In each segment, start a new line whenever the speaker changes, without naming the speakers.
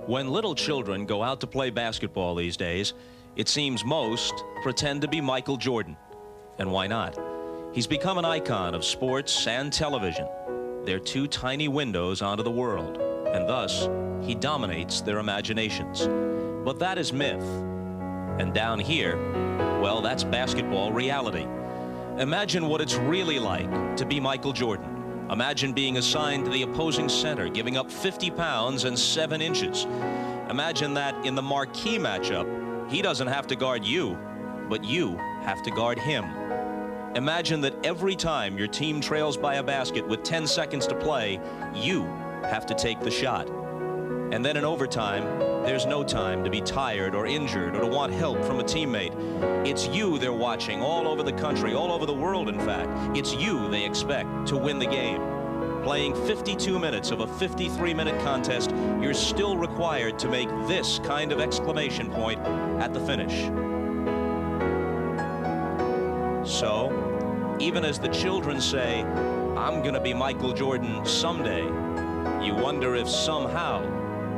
When little children go out to play basketball these days, it seems most pretend to be Michael Jordan. And why not? He's become an icon of sports and television. They're two tiny windows onto the world, and thus he dominates their imaginations. But that is myth. And down here, well, that's basketball reality. Imagine what it's really like to be Michael Jordan. Imagine being assigned to the opposing center, giving up 50 pounds and 7 inches. Imagine that in the marquee matchup, he doesn't have to guard you, but you have to guard him. Imagine that every time your team trails by a basket with 10 seconds to play, you have to take the shot. And then in overtime, there's no time to be tired or injured or to want help from a teammate. It's you they're watching all over the country, all over the world, in fact. It's you they expect to win the game. Playing 52 minutes of a 53-minute contest, you're still required to make this kind of exclamation point at the finish. So, even as the children say, "I'm gonna be Michael Jordan someday," you wonder if somehow,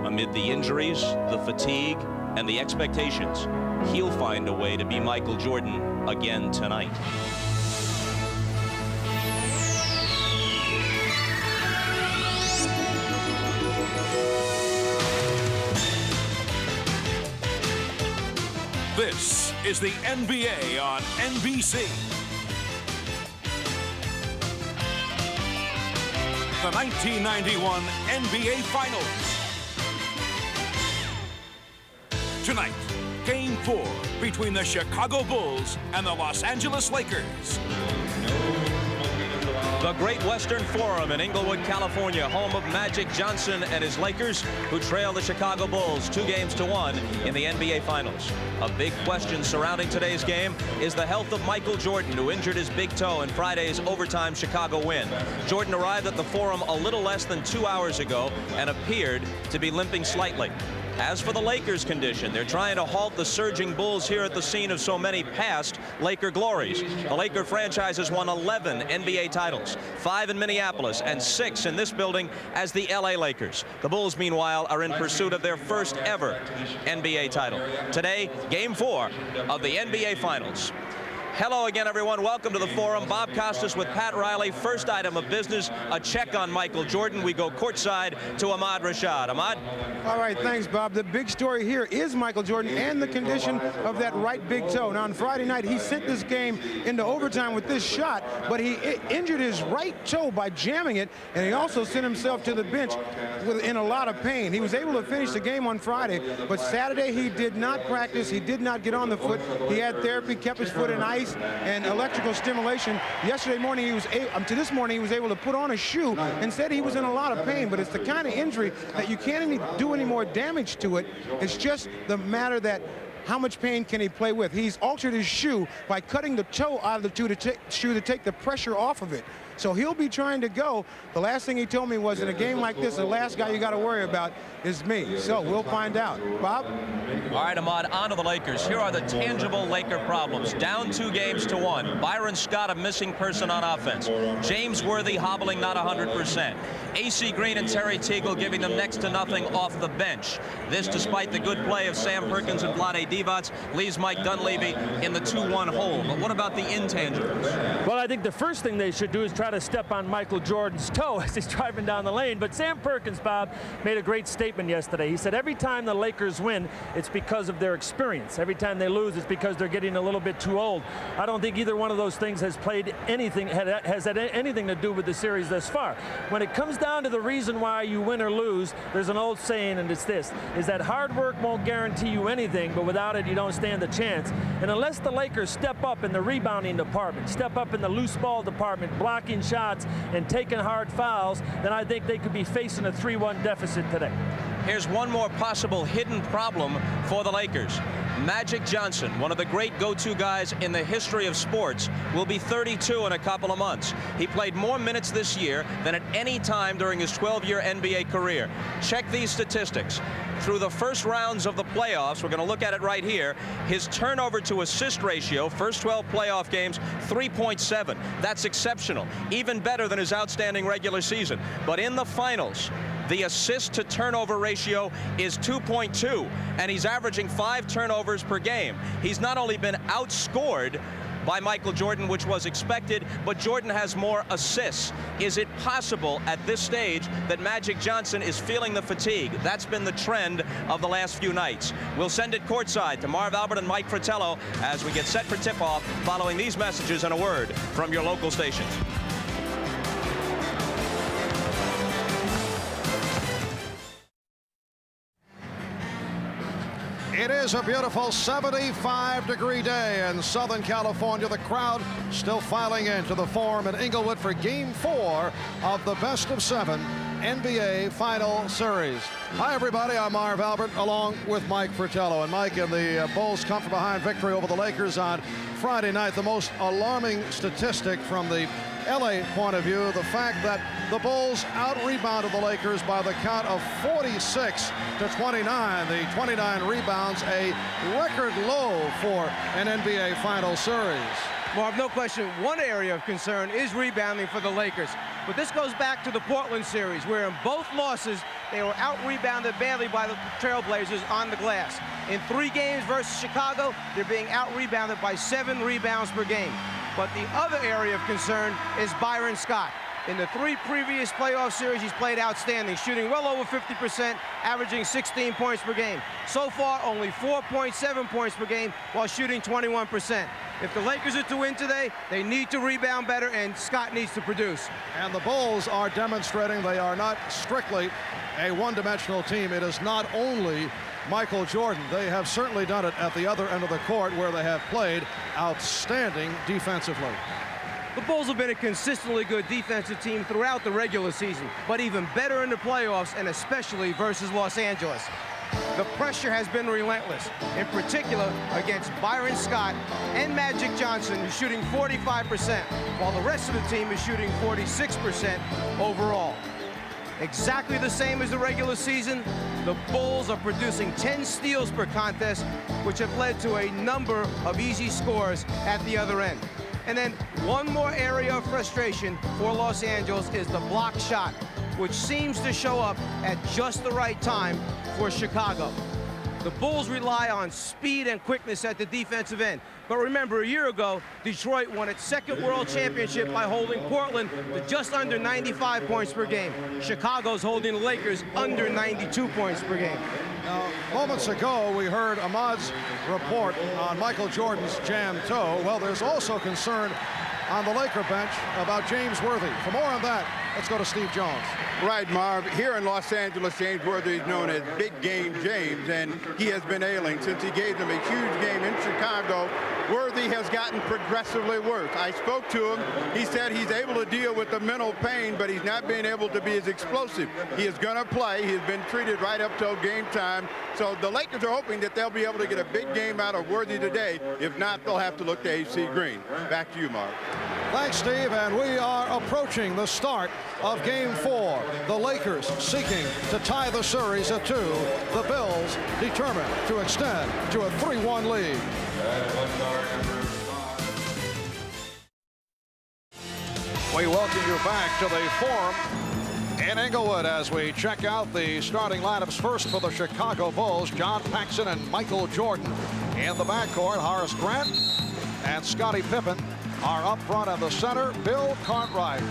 amid the injuries, the fatigue, and the expectations, he'll find a way to be Michael Jordan again tonight.
This is the NBA on NBC. The 1991 NBA Finals. Tonight, Game 4 between the Chicago Bulls and the Los Angeles Lakers.
The Great Western Forum in Inglewood, California, home of Magic Johnson and his Lakers, who trail the Chicago Bulls 2-1 in the NBA Finals. A big question surrounding today's game is the health of Michael Jordan, who injured his big toe in Friday's overtime Chicago win. Jordan arrived at the Forum a little less than 2 hours ago and appeared to be limping slightly. As for the Lakers' condition, they're trying to halt the surging Bulls here at the scene of so many past Laker glories. The Laker franchise has won 11 NBA titles, 5 in Minneapolis and 6 in this building as the LA Lakers. The Bulls, meanwhile, are in pursuit of their first ever NBA title. Today, Game 4 of the NBA Finals. Hello again, everyone. Welcome to the Forum. Bob Costas with Pat Riley. First item of business, a check on Michael Jordan. We go courtside to Ahmad Rashad. Ahmad?
All right, thanks, Bob. The big story here is Michael Jordan and the condition of that right big toe. Now, on Friday night, he sent this game into overtime with this shot, but he injured his right toe by jamming it, and he also sent himself to the bench in a lot of pain. He was able to finish the game on Friday, but Saturday he did not practice. He did not get on the foot. He had therapy, kept his foot in ice and electrical stimulation. Yesterday morning, to this morning, he was able to put on a shoe and said he was in a lot of pain, but it's the kind of injury that you can't do any more damage to it. It's just the matter that how much pain can he play with? He's altered his shoe by cutting the toe out of the shoe to take the pressure off of it. So he'll be trying to go. The last thing he told me was, in a game like this, the last guy you got to worry about is me. So we'll find out. Bob?
All right, Ahmad, on to the Lakers. Here are the tangible Laker problems. Down 2-1. Byron Scott, a missing person on offense. James Worthy hobbling, not 100%. AC Green and Terry Teagle giving them next to nothing off the bench. This despite the good play of Sam Perkins and Vlade Divac leaves Mike Dunleavy in the 2-1 hole. But what about the intangibles?
Well, I think the first thing they should do is try to step on Michael Jordan's toe as he's driving down the lane. But Sam Perkins, Bob, made a great statement yesterday. He said every time the Lakers win, it's because of their experience. Every time they lose, it's because they're getting a little bit too old. I don't think either one of those things has had anything to do with the series thus far. When it comes down to the reason why you win or lose, there's an old saying, and it's this, is that hard work won't guarantee you anything, but without it, you don't stand a chance. And unless the Lakers step up in the rebounding department, step up in the loose ball department, blocking shots and taking hard fouls, then I think they could be facing a 3-1 deficit today.
Here's one more possible hidden problem for the Lakers. Magic Johnson, one of the great go-to guys in the history of sports, will be 32 in a couple of months. He played more minutes this year than at any time during his 12-year NBA career. Check these statistics. Through the first rounds of the playoffs, we're going to look at it right here, his turnover to assist ratio, first 12 playoff games, 3.7. That's exceptional, even better than his outstanding regular season. But in the finals, The assist to turnover ratio is 2.2, and he's averaging 5 turnovers per game. He's not only been outscored by Michael Jordan, which was expected, but Jordan has more assists. Is it possible at this stage that Magic Johnson is feeling the fatigue? That's been the trend of the last few nights. We'll send it courtside to Marv Albert and Mike Fratello as we get set for tip-off following these messages and a word from your local stations.
It is a beautiful 75-degree day in Southern California. The crowd still filing into the Forum in Inglewood for Game 4 of the best-of-7 NBA Final Series. Hi, everybody. I'm Marv Albert, along with Mike Fratello. And Mike, and the Bulls come from behind victory over the Lakers on Friday night. The most alarming statistic from the LA point of view, the fact that the Bulls out-rebounded the Lakers by the count of 46 to 29. The 29 rebounds, a record low for an NBA Final Series.
Marv, no question, one area of concern is rebounding for the Lakers. But this goes back to the Portland series, where in both losses, they were out-rebounded badly by the Trailblazers on the glass. In 3 games versus Chicago, they're being out-rebounded by 7 rebounds per game. But the other area of concern is Byron Scott. In the 3 previous playoff series, he's played outstanding, shooting well over 50%, averaging 16 points per game. So far, only 4.7 points per game while shooting 21%. If the Lakers are to win today, they need to rebound better, and Scott needs to produce.
And the Bulls are demonstrating they are not strictly a one-dimensional team. It is not only Michael Jordan. They have certainly done it at the other end of the court, where they have played outstanding defensively.
The Bulls have been a consistently good defensive team throughout the regular season, but even better in the playoffs, and especially versus Los Angeles. The pressure has been relentless, in particular against Byron Scott and Magic Johnson, who's shooting 45%, while the rest of the team is shooting 46% overall. Exactly the same as the regular season, the Bulls are producing 10 steals per contest, which have led to a number of easy scores at the other end. And then one more area of frustration for Los Angeles is the block shot, which seems to show up at just the right time for Chicago. The Bulls rely on speed and quickness at the defensive end. But remember, a year ago, Detroit won its 2nd World Championship by holding Portland to just under 95 points per game. Chicago's holding the Lakers under 92 points per game.
Now, moments ago, we heard Ahmad's report on Michael Jordan's jammed toe. Well, there's also concern on the Laker bench about James Worthy. For more on that, let's go to Steve Jones.
Right, Marv. Here in Los Angeles, James Worthy is known as Big Game James, and he has been ailing since he gave them a huge game in Chicago. Worthy has gotten progressively worse. I spoke to him. He said he's able to deal with the mental pain, but he's not being able to be as explosive. He is going to play. He's been treated right up till game time. So the Lakers are hoping that they'll be able to get a big game out of Worthy today. If not, they'll have to look to AC Green. Back to you, Marv.
Thanks, Steve, and we are approaching the start of Game 4. The Lakers seeking to tie the series at 2. The Bills determined to extend to a 3-1 lead. We welcome you back to the Forum in Inglewood as we check out the starting lineups. First for the Chicago Bulls, John Paxson and Michael Jordan. In the backcourt, Horace Grant and Scottie Pippen are up front at the center. Bill Cartwright.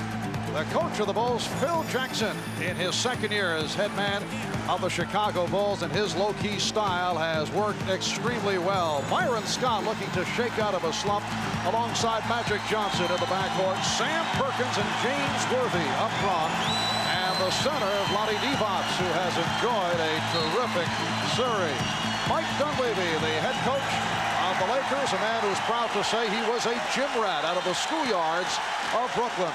The coach of the Bulls, Phil Jackson, in his 2nd year as head man of the Chicago Bulls, and his low-key style has worked extremely well. Byron Scott looking to shake out of a slump alongside Magic Johnson in the backcourt. Sam Perkins and James Worthy up front. And the center, Vlade Divac, who has enjoyed a terrific series. Mike Dunleavy, the head coach of the Lakers, a man who's proud to say he was a gym rat out of the schoolyards of Brooklyn.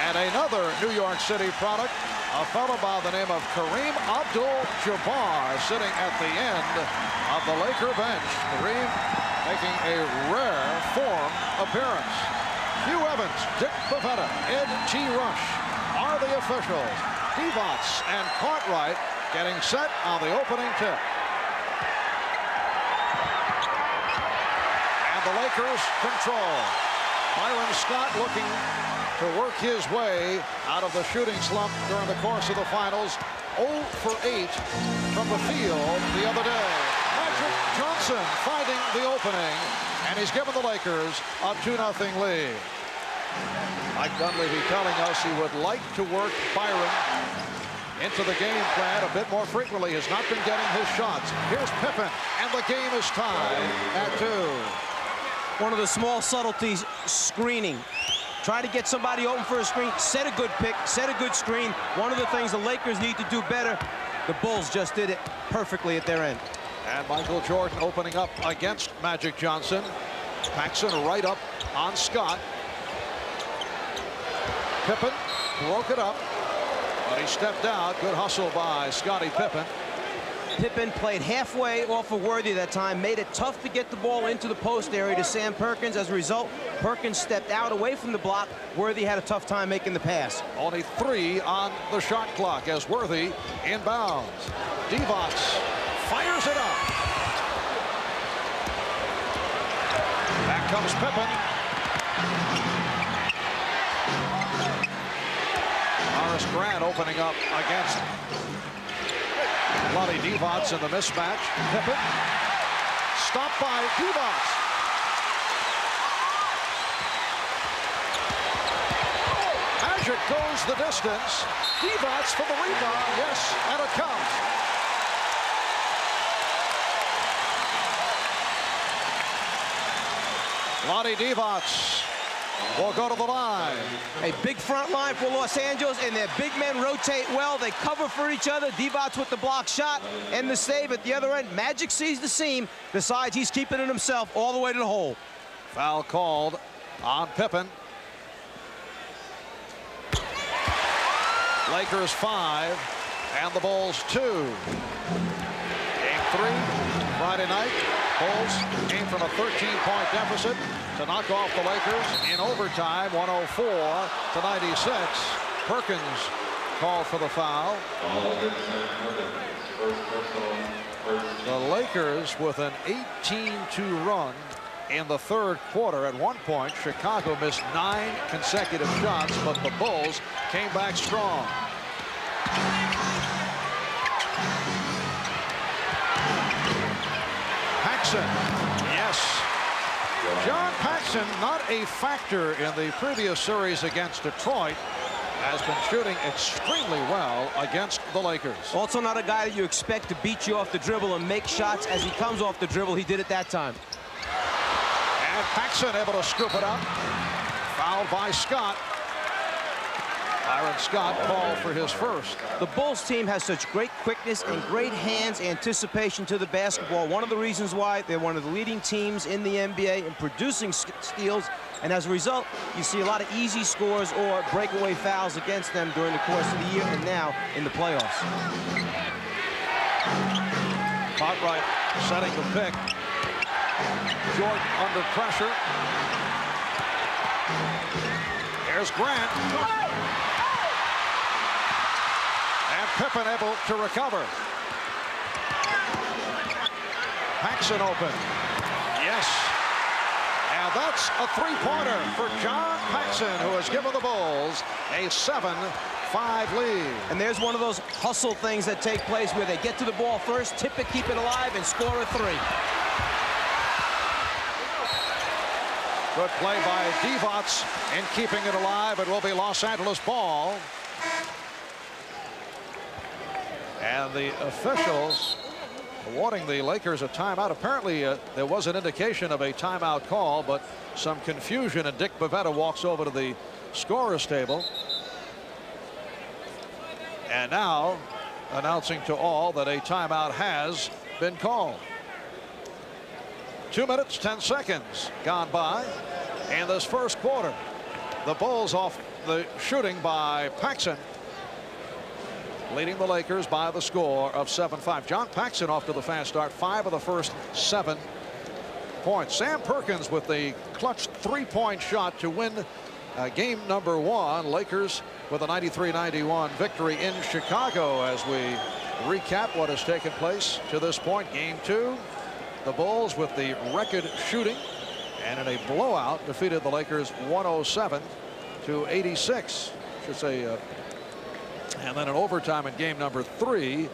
And another New York City product, a fellow by the name of Kareem Abdul-Jabbar, sitting at the end of the Laker bench. Kareem making a rare form appearance. Hugh Evans, Dick Bavetta, Ed T. Rush are the officials. Divac and Cartwright getting set on the opening tip. And the Lakers control. Byron Scott looking to work his way out of the shooting slump during the course of the finals. 0 for 8 from the field the other day. Magic Johnson finding the opening, and he's given the Lakers a 2-0 lead. Mike Dunleavy telling us he would like to work Byron into the game plan a bit more frequently. Has not been getting his shots. Here's Pippen, and the game is tied at 2.
One of the small subtleties, screening. Try to get somebody open for a screen, set a good pick, set a good screen. One of the things the Lakers need to do better. The Bulls just did it perfectly at their end.
And Michael Jordan opening up against Magic Johnson. Paxson right up on Scott. Pippen broke it up, but he stepped out. Good hustle by Scottie Pippen.
Pippen played halfway off of Worthy that time, made it tough to get the ball into the post area to Sam Perkins. As a result, Perkins stepped out away from the block. Worthy had a tough time making the pass.
Only 3 on the shot clock as Worthy inbounds. Divac fires it up. Back comes Pippen. Horace Grant opening up against Lonnie Divac in the mismatch. Pippen stopped by Divac. Magic goes the distance. Divac for the rebound. Yes, and it counts. Lonnie Divac will go to the line.
A big front line for Los Angeles, and their big men rotate well. They cover for each other. Divac with the block shot and the save at the other end. Magic sees the seam, decides he's keeping it himself all the way to the hole.
Foul called on Pippen. Lakers 5 and the Bulls 2. Game 3 Friday night. Bulls came from a 13-point deficit to knock off the Lakers in overtime, 104-96. Perkins called for the foul. The Lakers with an 18-2 run in the third quarter. At one point, Chicago missed 9 consecutive shots, but the Bulls came back strong. Paxson, yes. John Paxson, not a factor in the previous series against Detroit, has been shooting extremely well against the Lakers.
Also not a guy that you expect to beat you off the dribble and make shots. As he comes off the dribble, he did it that time.
And Paxson able to scoop it up. Fouled by Scott. Byron Scott called for his first.
The Bulls team has such great quickness and great hands, anticipation to the basketball. One of the reasons why they're one of the leading teams in the NBA in producing steals. And as a result, you see a lot of easy scores or breakaway fouls against them during the course of the year and now in the playoffs.
Cartwright setting the pick. Jordan under pressure. Here's Grant. And Pippen able to recover. Paxson open. Yes. And that's a three-pointer for John Paxson, who has given the Bulls a 7-5 lead.
And there's one of those hustle things that take place where they get to the ball first, tip it, keep it alive, and score a 3.
Good play by Divac in keeping it alive. It will be Los Angeles ball. And the officials awarding the Lakers a timeout. Apparently, there was an indication of a timeout call, but some confusion, and Dick Bavetta walks over to the scorer's table. And now, announcing to all that a timeout has been called. 2 minutes, 10 seconds gone by in this first quarter. The Bulls off the shooting by Paxson, leading the Lakers by the score of 7-5. John Paxson off to the fast start, 5 of the first 7 points. Sam Perkins with the clutch 3-point shot to win game number 1. Lakers with a 93-91 victory in Chicago. As we recap what has taken place to this point, game 2. The Bulls with the record shooting and in a blowout defeated the Lakers 107-86. Should say, and then in overtime in game number 3,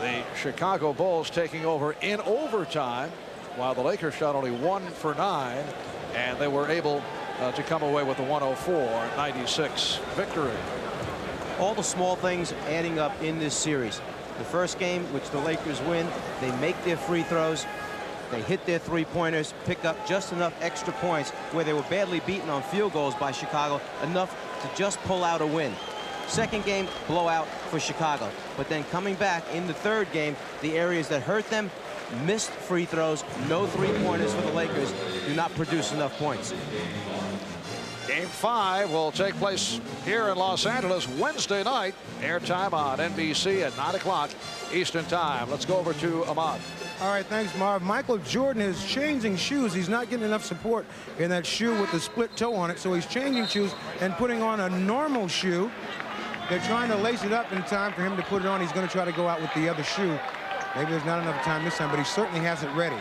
the Chicago Bulls taking over in overtime, while the Lakers shot only 1 for 9, and they were able to come away with a 104-96 victory.
All the small things adding up in this series. The first game, which the Lakers win, they make their free throws, they hit their three-pointers, pick up just enough extra points where they were badly beaten on field goals by Chicago, enough to just pull out a win. Second game, blowout for Chicago. But then coming back in the third game, the areas that hurt them, missed free throws, no three-pointers for the Lakers, do not produce enough points.
Game 5 will take place here in Los Angeles Wednesday night. Airtime on NBC at 9 o'clock Eastern Time. Let's go over to Ahmad.
All right, thanks, Marv. Michael Jordan is changing shoes. He's not getting enough support in that shoe with the split toe on it, so he's changing shoes and putting on a normal shoe. They're trying to lace it up in time for him to put it on. He's going to try to go out with the other shoe. Maybe there's not enough time this time, but he certainly has it ready.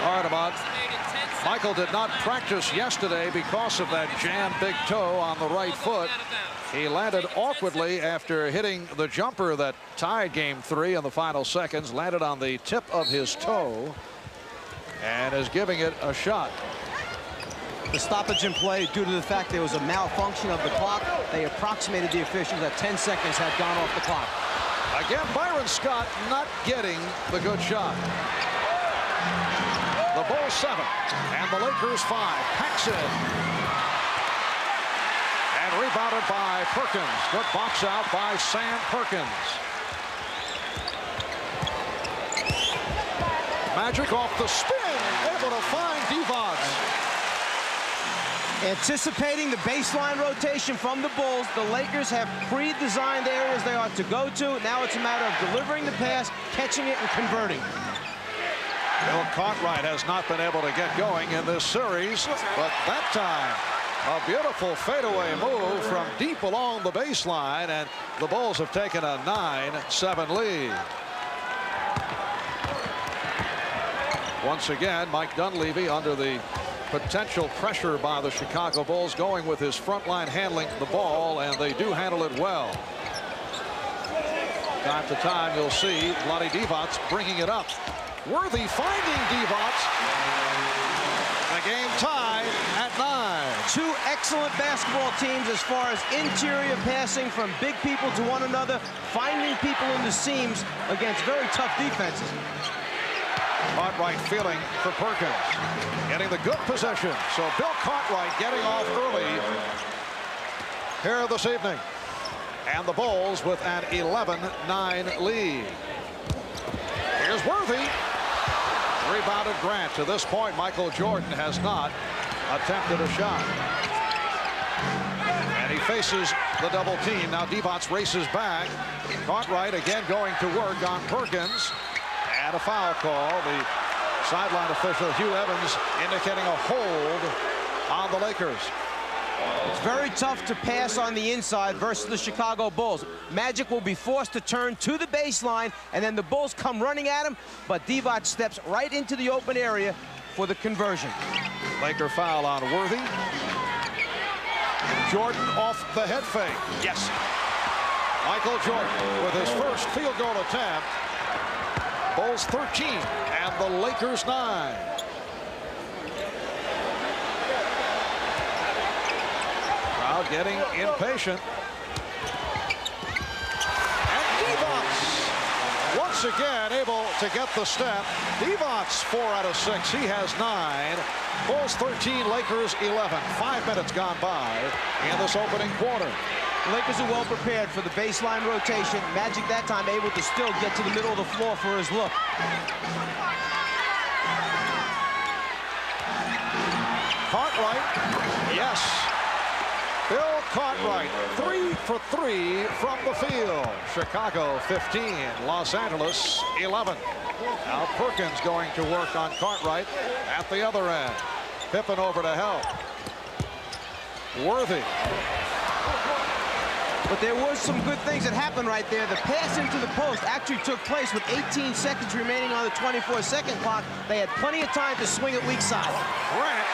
All right, Ahmad. Michael did not practice yesterday because of that jammed big toe on the right foot. He landed awkwardly after hitting the jumper that tied game 3 in the final seconds, landed on the tip of his toe, and is giving it a shot.
The stoppage in play due to the fact there was a malfunction of the clock. They approximated the officials that 10 seconds had gone off the clock.
Again, Byron Scott not getting the good shot. The Bulls 7 and the Lakers 5. Paxson. And rebounded by Perkins. Good box out by Sam Perkins. Magic off the spin. Able to find Divac.
Anticipating the baseline rotation from the Bulls, the Lakers have pre-designed areas they ought to go to. Now it's a matter of delivering the pass, catching it, and converting.
Bill Cartwright has not been able to get going in this series, but that time a beautiful fadeaway move from deep along the baseline, and the Bulls have taken a 9-7 lead. Once again, Mike Dunleavy under the potential pressure by the Chicago Bulls, going with his front line handling the ball, and they do handle it well. Time to time you'll see Vlade Divac bringing it up. Worthy finding Divac. A game tied at 9.
Two excellent basketball teams as far as interior passing from big people to one another, finding people in the seams against very tough defenses.
Cartwright feeling for Perkins. Getting the good possession. So Bill Cartwright getting off early here this evening. And the Bulls with an 11-9 lead. Here's Worthy. Rebounded Grant. To this point, Michael Jordan has not attempted a shot. And he faces the double team. Now Divac races back. Cartwright again going to work on Perkins. And a foul call. The sideline official, Hugh Evans, indicating a hold on the Lakers.
It's very tough to pass on the inside versus the Chicago Bulls. Magic will be forced to turn to the baseline, and then the Bulls come running at him, but Divac steps right into the open area for the conversion.
Laker foul on Worthy. Jordan off the head fake. Yes. Michael Jordan with his first field goal attempt. Bulls 13 and the Lakers 9. Crowd getting impatient. And Divac once again able to get the step. Divac 4 out of 6. He has 9. Bulls 13, Lakers 11. 5 minutes gone by in this opening quarter.
The Lakers are well prepared for the baseline rotation. Magic that time able to still get to the middle of the floor for his look.
Cartwright, yes. Bill Cartwright, 3 for 3 from the field. Chicago 15, Los Angeles 11. Now Perkins going to work on Cartwright at the other end. Pippen over to help. Worthy.
But there was some good things that happened right there. The pass into the post actually took place with 18 seconds remaining on the 24-second clock. They had plenty of time to swing it weak side.
Grant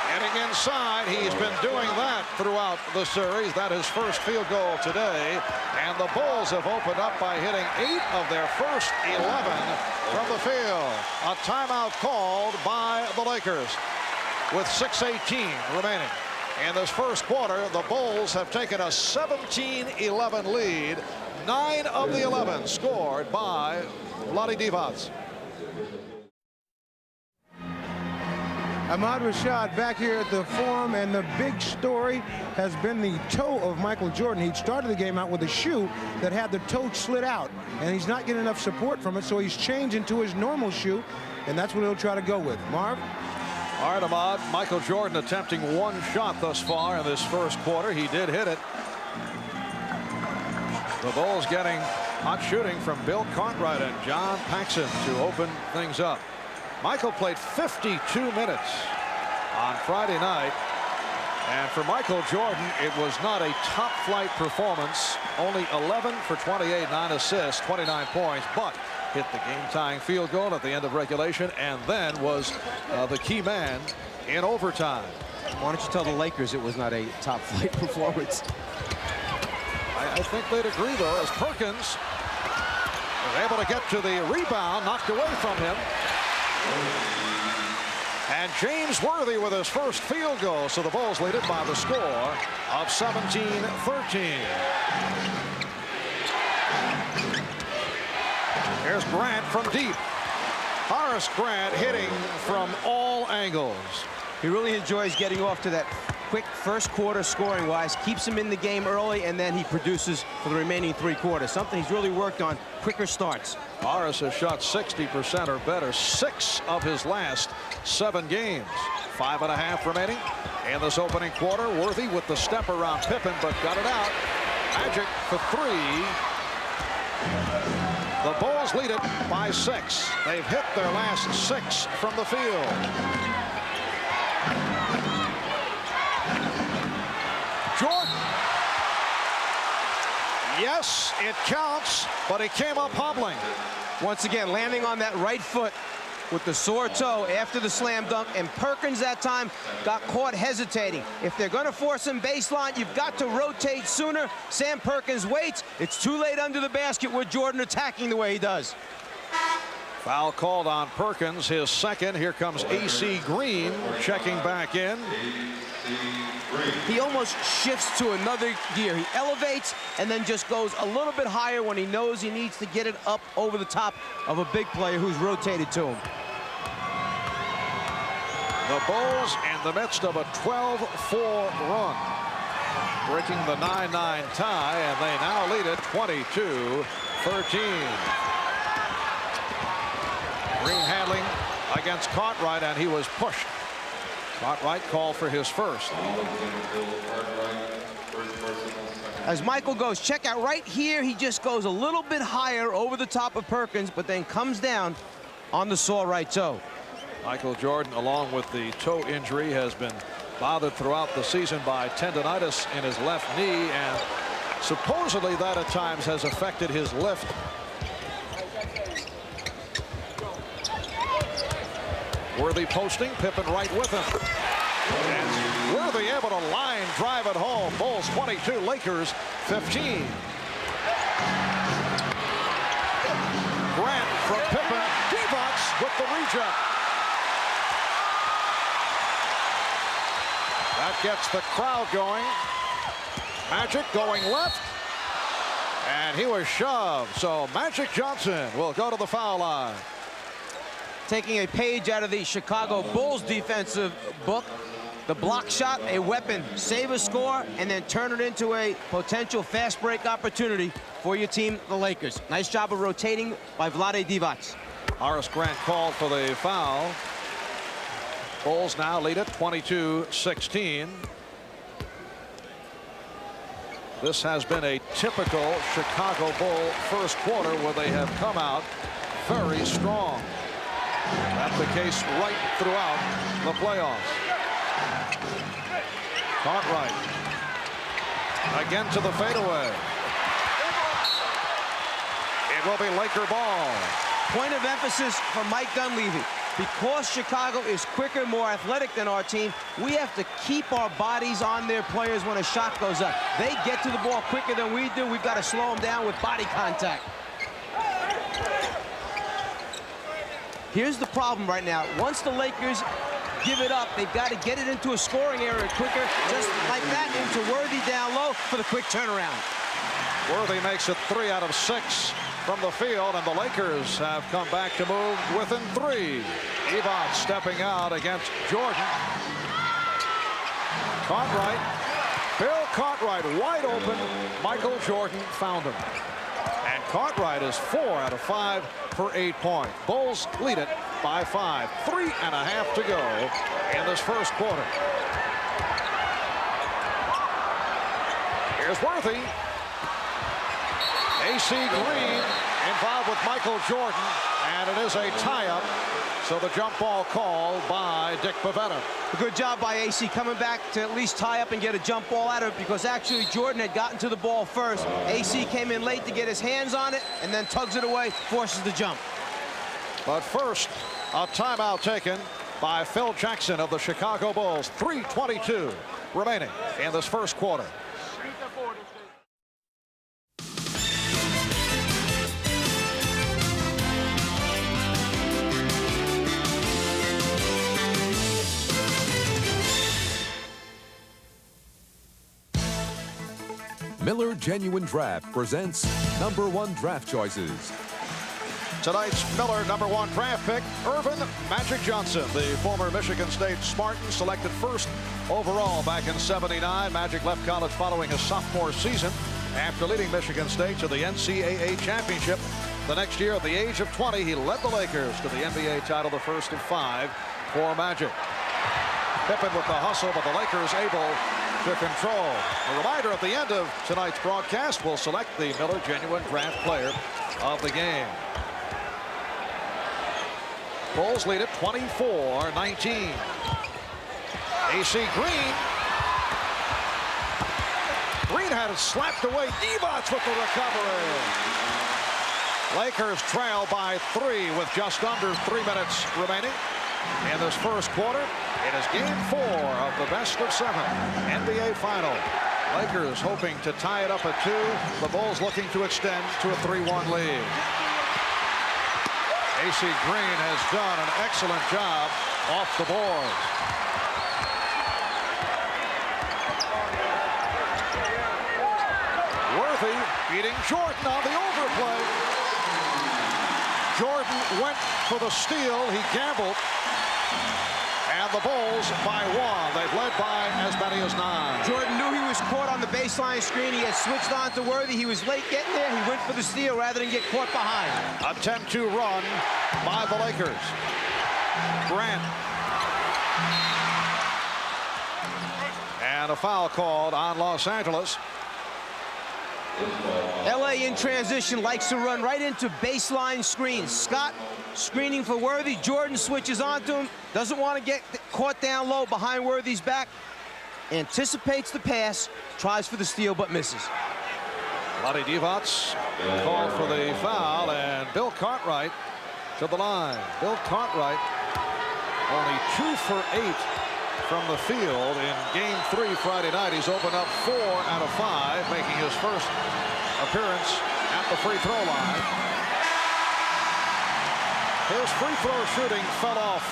getting inside. He's been doing that throughout the series. That is first field goal today. And the Bulls have opened up by hitting 8 of their first 11 from the field. A timeout called by the Lakers with 6:18 remaining. In this first quarter, the Bulls have taken a 17-11 lead. 9 of the 11 scored by Vlade Divac.
Ahmad Rashad back here at the Forum, and the big story has been the toe of Michael Jordan. He'd started the game out with a shoe that had the toe slid out, and he's not getting enough support from it, so he's changed into his normal shoe, and that's what he'll try to go with. Marv?
All right, Ahmad. Michael Jordan attempting 1 shot thus far in this first quarter. He did hit it. The Bulls getting hot shooting from Bill Cartwright and John Paxson to open things up. Michael played 52 minutes on Friday night. And for Michael Jordan, it was not a top-flight performance. Only 11 for 28, 9 assists, 29 points, but hit the game-tying field goal at the end of regulation and then was the key man in overtime.
Why don't you tell the Lakers it was not a top-flight performance?
I think they'd agree, though, as Perkins was able to get to the rebound, knocked away from him. And James Worthy with his first field goal, so the Bulls lead it by the score of 17-13. Here's Grant from deep. Horace Grant hitting from all angles.
He really enjoys getting off to that quick first quarter scoring wise, keeps him in the game early, and then he produces for the remaining 3 quarters. Something he's really worked on, quicker starts.
Horace has shot 60% or better 6 of his last 7 games. 5.5 remaining in this opening quarter. Worthy with the step around Pippen, but got it out. Magic for 3. The Bulls lead it by 6. They've hit their last 6 from the field. Jordan. Yes, it counts, but he came up hobbling.
Once again, landing on that right foot with the sore toe after the slam dunk, and Perkins that time got caught hesitating. If they're going to force him baseline, you've got to rotate sooner. Sam Perkins waits. It's too late under the basket with Jordan attacking the way he does.
Foul called on Perkins, his second. Here comes A.C. Green checking back in.
He almost shifts to another gear. He elevates and then just goes a little bit higher when he knows he needs to get it up over the top of a big player who's rotated to him.
The Bulls in the midst of a 12-4 run, breaking the 9-9 tie, and they now lead it 22-13. Green handling against Cartwright, and he was pushed. Cartwright called for his first.
As Michael goes, check out right here, he just goes a little bit higher over the top of Perkins, but then comes down on the sore right toe.
Michael Jordan, along with the toe injury, has been bothered throughout the season by tendonitis in his left knee, and supposedly that at times has affected his lift. Worthy posting, Pippen right with him. And Worthy able to line drive it home. Bulls 22, Lakers 15. Grant from Pippen. Divac with the reject. That gets the crowd going. Magic going left. And he was shoved. So Magic Johnson will go to the foul line.
Taking a page out of the Chicago Bulls defensive book. The block shot, a weapon, save a score, and then turn it into a potential fast break opportunity for your team, the Lakers. Nice job of rotating by Vlade Divac.
Horace Grant called for the foul. Bulls now lead it 22-16. This has been a typical Chicago Bull first quarter where they have come out very strong. That's the case right throughout the playoffs. Cartwright Again to the fadeaway. It will be Laker ball.
Point of emphasis for Mike Dunleavy. Because Chicago is quicker, more athletic than our team, we have to keep our bodies on their players when a shot goes up. They get to the ball quicker than we do. We've got to slow them down with body contact. Here's the problem right now. Once the Lakers give it up, they've got to get it into a scoring area quicker, just like that, into Worthy down low for the quick turnaround.
Worthy makes it 3 out of 6 from the field, and the Lakers have come back to move within 3. Evans stepping out against Jordan. Cartwright. Bill Cartwright wide open. Michael Jordan found him. And Cartwright is 4 out of 5 for 8 points. Bulls lead it by 5. 3.5 to go in this first quarter. Here's Worthy. AC Green involved with Michael Jordan, and it is a tie-up. So the jump ball called by Dick Bavetta.
A good job by AC coming back to at least tie up and get a jump ball out of it, because actually Jordan had gotten to the ball first. AC came in late to get his hands on it and then tugs it away, forces the jump.
But first, a timeout taken by Phil Jackson of the Chicago Bulls. 3:22 remaining in this first quarter.
Miller Genuine Draft presents #1 draft choices.
Tonight's Miller #1 draft pick, Irvin Magic Johnson, the former Michigan State Spartan, selected first overall back in '79. Magic left college following his sophomore season after leading Michigan State to the NCAA championship. The next year, at the age of 20, he led the Lakers to the NBA title, the first of 5 for Magic. Pippen with the hustle, but the Lakers able to control. A reminder at the end of tonight's broadcast, we'll select the Miller Genuine Draft Player of the game. Bulls lead it 24-19. AC Green. Green had it slapped away. Evans with the recovery. Lakers trail by 3 with just under 3 minutes remaining in this first quarter. It is Game 4 of the best of 7 NBA Final. Lakers hoping to tie it up at 2. The Bulls looking to extend to a 3-1 lead. AC Green has done an excellent job off the boards. Worthy beating Jordan on the overplay. Jordan went for the steal. He gambled. And the Bulls by 1. They've led by as many as 9.
Jordan knew he was caught on the baseline screen. He had switched on to Worthy. He was late getting there. He went for the steal rather than get caught behind.
A 10-2 run by the Lakers. Grant. And a foul called on Los Angeles.
LA in transition likes to run right into baseline screens. Scott screening for Worthy. Jordan switches onto him. Doesn't want to get caught down low behind Worthy's back. Anticipates the pass. Tries for the steal but misses.
Lonnie Divac called for the foul, and Bill Cartwright to the line. Bill Cartwright only 2 for 8 from the field in Game 3 Friday night. He's opened up 4 out of 5, making his first appearance at the free throw line. His free throw shooting fell off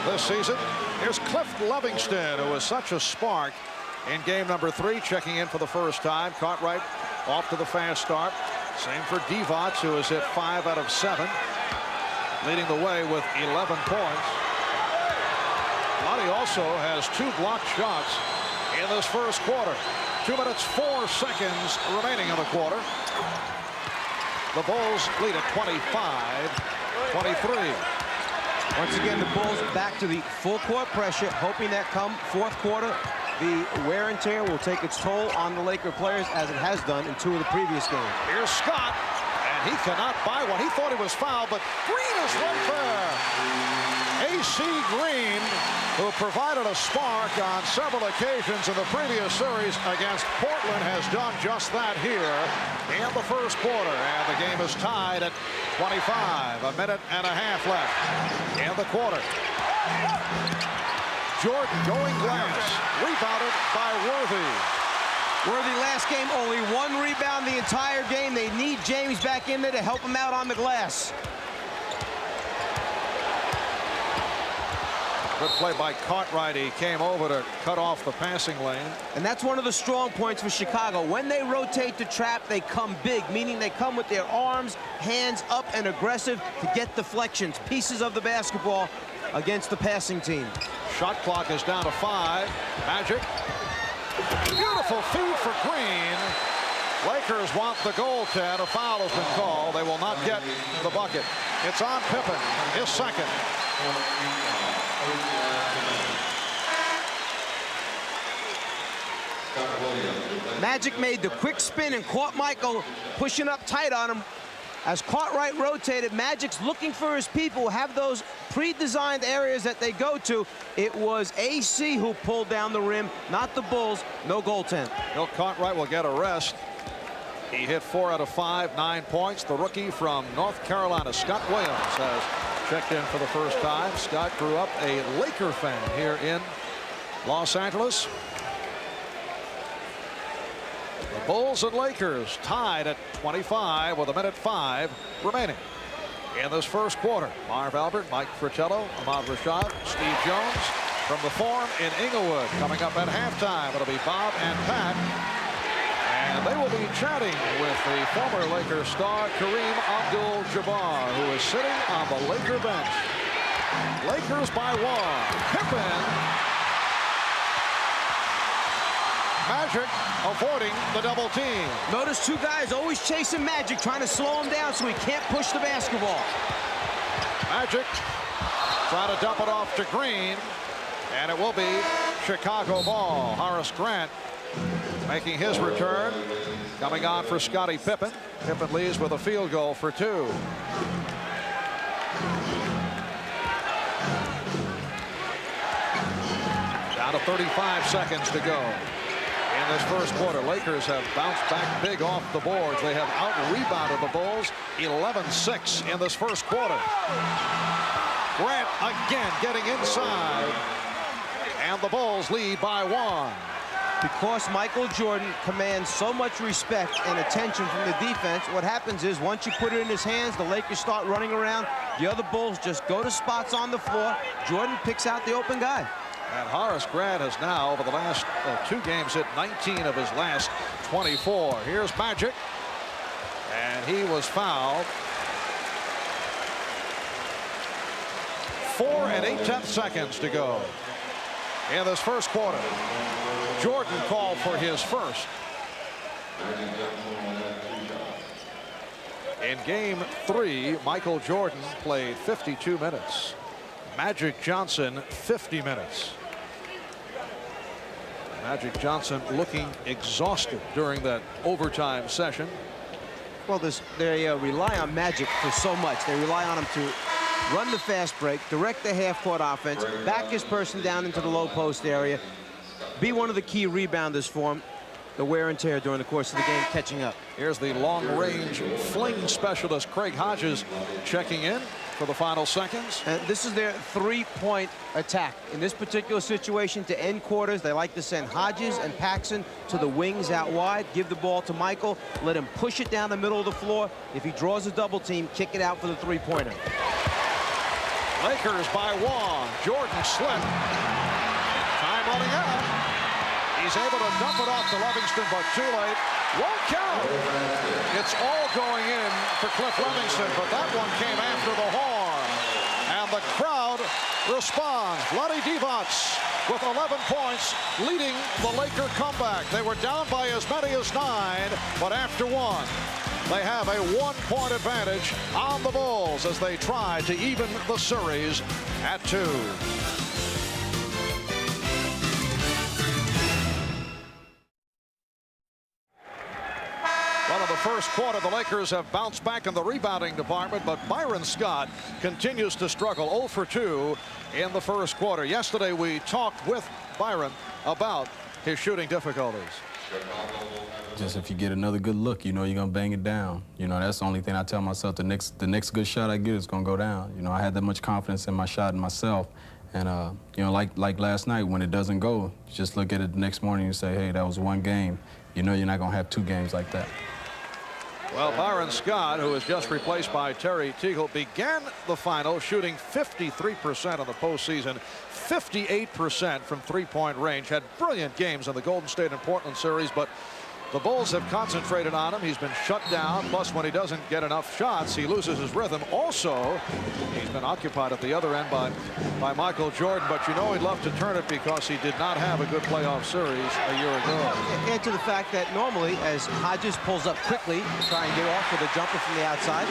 this season. Here's Cliff Livingston, who was such a spark in game number 3, checking in for the first time. Cartwright off to the fast start. Same for Divac, who has hit 5 out of 7, leading the way with 11 points. Lonnie also has 2 blocked shots in this first quarter. 2 minutes 4 seconds remaining in the quarter. The Bulls lead at 25-23.
Once again, the Bulls back to the full court pressure, hoping that come fourth quarter, the wear and tear will take its toll on the Laker players, as it has done in 2 of the previous games.
Here's Scott, and he cannot buy one. He thought he was fouled, but Green is right there. AC Green, who provided a spark on several occasions in the previous series against Portland. Portland has done just that here in the first quarter, and the game is tied at 25. A minute and a half left in the quarter. Jordan going glass, rebounded by Worthy.
Worthy last game, only 1 rebound the entire game. They need James back in there to help him out on the glass.
Good play by Cartwright. He came over to cut off the passing lane.
And that's one of the strong points for Chicago. When they rotate the trap, they come big, meaning they come with their arms, hands up and aggressive to get deflections, pieces of the basketball against the passing team.
Shot clock is down to 5. Magic. Beautiful feed for Green. Lakers want the goaltend. A foul has been called. They will not get the bucket. It's on Pippen, his second.
Magic made the quick spin and caught Michael pushing up tight on him. As Cartwright rotated, Magic's looking for his people, have those pre-designed areas that they go to. It was AC who pulled down the rim, not the Bulls. No goaltend.
Bill Cartwright will get a rest. He hit 4 out of 5, 9 points. The rookie from North Carolina, Scott Williams, has checked in for the first time. Scott grew up a Laker fan here in Los Angeles. The Bulls and Lakers tied at 25 with 1:05 remaining in this first quarter. Marv Albert, Mike Fratello, Ahmad Rashad, Steve Jones from the Forum in Inglewood. Coming up at halftime, it'll be Bob and Pat. And they will be chatting with the former Lakers star Kareem Abdul-Jabbar, who is sitting on the Laker bench. Lakers by 1. Pippen. Magic avoiding the double team.
Notice 2 guys always chasing Magic, trying to slow him down so he can't push the basketball.
Magic trying to dump it off to Green, and it will be Chicago ball. Horace Grant making his return, coming on for Scottie Pippen. Pippen leads with a field goal for 2. Down to 35 seconds to go in this first quarter. Lakers have bounced back big off the boards. They have out-rebounded the Bulls 11-6 in this first quarter. Grant again getting inside, and the Bulls lead by 1.
Because Michael Jordan commands so much respect and attention from the defense, what happens is once you put it in his hands, the Lakers start running around. The other Bulls just go to spots on the floor. Jordan picks out the open guy.
And Horace Grant has now, over the last 2 games, hit 19 of his last 24. Here's Magic, and he was fouled. 4 and 8/10 seconds to go in this first quarter. Jordan called for his first. In game 3, Michael Jordan played 52 minutes. Magic Johnson 50 minutes. Magic Johnson looking exhausted during that overtime session.
Well, they rely on Magic for so much. They rely on him to run the fast break, direct the half-court offense, back his person down into the low post area, be one of the key rebounders for him. The wear and tear during the course of the game catching up.
Here's the long-range fling specialist Craig Hodges checking in for the final seconds.
And this is their 3-point attack. In this particular situation, to end quarters, they like to send Hodges and Paxson to the wings out wide, give the ball to Michael, let him push it down the middle of the floor. If he draws a double team, kick it out for the 3-pointer.
Lakers by 1. Jordan slipped. Time running out. He's able to dump it off to Livingston, but too late. Won't count. It's all going in for Cliff Livingston, but that one came after the horn. And the crowd responds. Vlade Divac with 11 points, leading the Laker comeback. They were down by as many as 9, but after 1, they have a 1-point advantage on the Bulls as they try to even the series at 2. Well, in the first quarter, the Lakers have bounced back in the rebounding department, but Byron Scott continues to struggle. 0 for 2 in the first quarter. Yesterday, we talked with Byron about his shooting difficulties.
Just if you get another good look, you know you're gonna bang it down. You know, that's the only thing I tell myself. The next good shot I get is gonna go down. You know, I had that much confidence in my shot and myself. And you know, like last night, when it doesn't go, you just look at it the next morning and say, hey, that was one game. You know you're not gonna have 2 games like that.
Well, Byron Scott, who was just replaced by Terry Teagle, began the final shooting 53% in the postseason, 58% from three-point range. Had brilliant games in the Golden State and Portland series, but the Bulls have concentrated on him. He's been shut down. Plus, when he doesn't get enough shots, he loses his rhythm. Also, he's been occupied at the other end by Michael Jordan. But you know he'd love to turn it because he did not have a good playoff series a year ago.
And to the fact that normally, as Hodges pulls up quickly to try and get off with a jumper from the outside,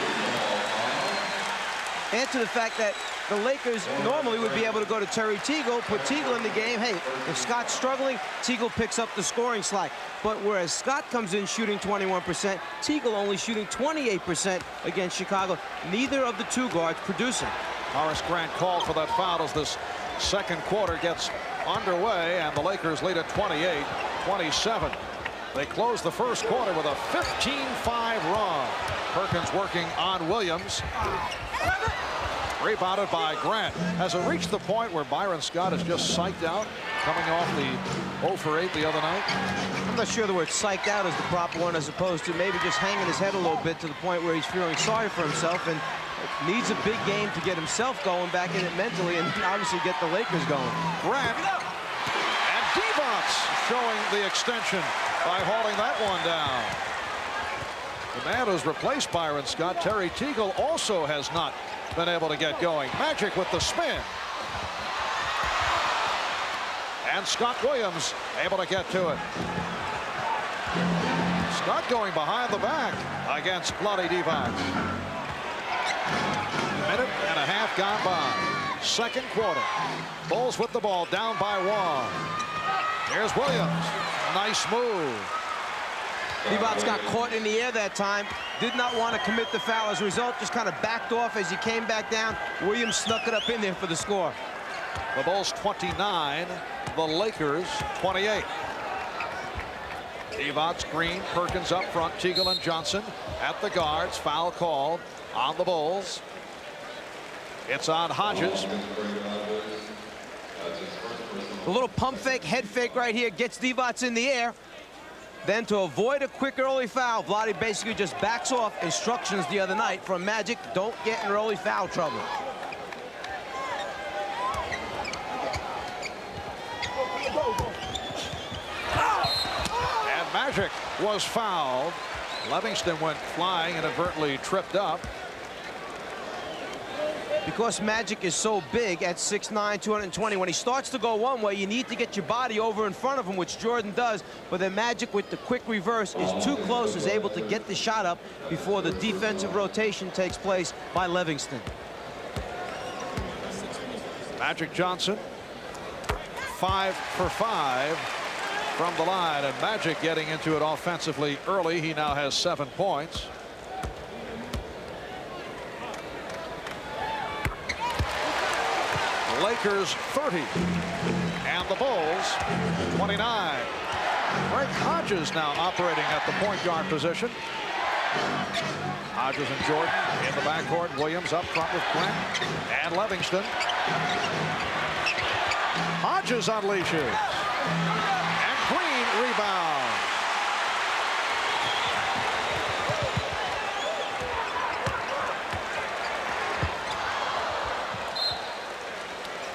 and to the fact that the Lakers normally would be able to go to Terry Teagle, put Teagle in the game. Hey, if Scott's struggling, Teagle picks up the scoring slack. But whereas Scott comes in shooting 21%, Teagle only shooting 28% against Chicago. Neither of the 2 guards producing.
Horace Grant called for that foul as this second quarter gets underway, and the Lakers lead at 28-27. They close the first quarter with a 15-5 run. Perkins working on Williams. Rebounded by Grant. Has it reached the point where Byron Scott is just psyched out, coming off the 0 for 8 the other night?
I'm not sure the word psyched out is the proper one, as opposed to maybe just hanging his head a little bit to the point where he's feeling sorry for himself and needs a big game to get himself going back in it mentally and obviously get the Lakers going.
Grant and Divac showing the extension by hauling that one down. The man who's replaced Byron Scott, Terry Teagle, also has not been able to get going. Magic with the spin. And Scott Williams able to get to it. Scott going behind the back against Vlade Divac. Minute and a half gone by. Second quarter. Bulls with the ball, down by 1. Here's Williams. Nice move.
Divac got caught in the air that time. Did not want to commit the foul. As a result, just kind of backed off as he came back down. Williams snuck it up in there for the score.
The Bulls 29, the Lakers 28. Divac, Green, Perkins up front, Teagle and Johnson at the guards. Foul called on the Bulls. It's on Hodges.
A little pump fake, head fake right here, gets Divac in the air. Then to avoid a quick early foul, Vlade basically just backs off. Instructions the other night from Magic, don't get in early foul trouble.
And Magic was fouled. Livingston went flying and inadvertently tripped up.
Because Magic is so big at 6'9", 220, when he starts to go one way, you need to get your body over in front of him, which Jordan does. But then Magic, with the quick reverse, is too close, is able to get the shot up before the defensive rotation takes place by Livingston.
Magic Johnson, 5 for 5 from the line, and Magic getting into it offensively early. He now has 7 points. Lakers 30 and the Bulls 29. Frank Hodges now operating at the point guard position. Hodges and Jordan in the backcourt. Williams up front with Grant and Livingston. Hodges unleashes and Green rebound.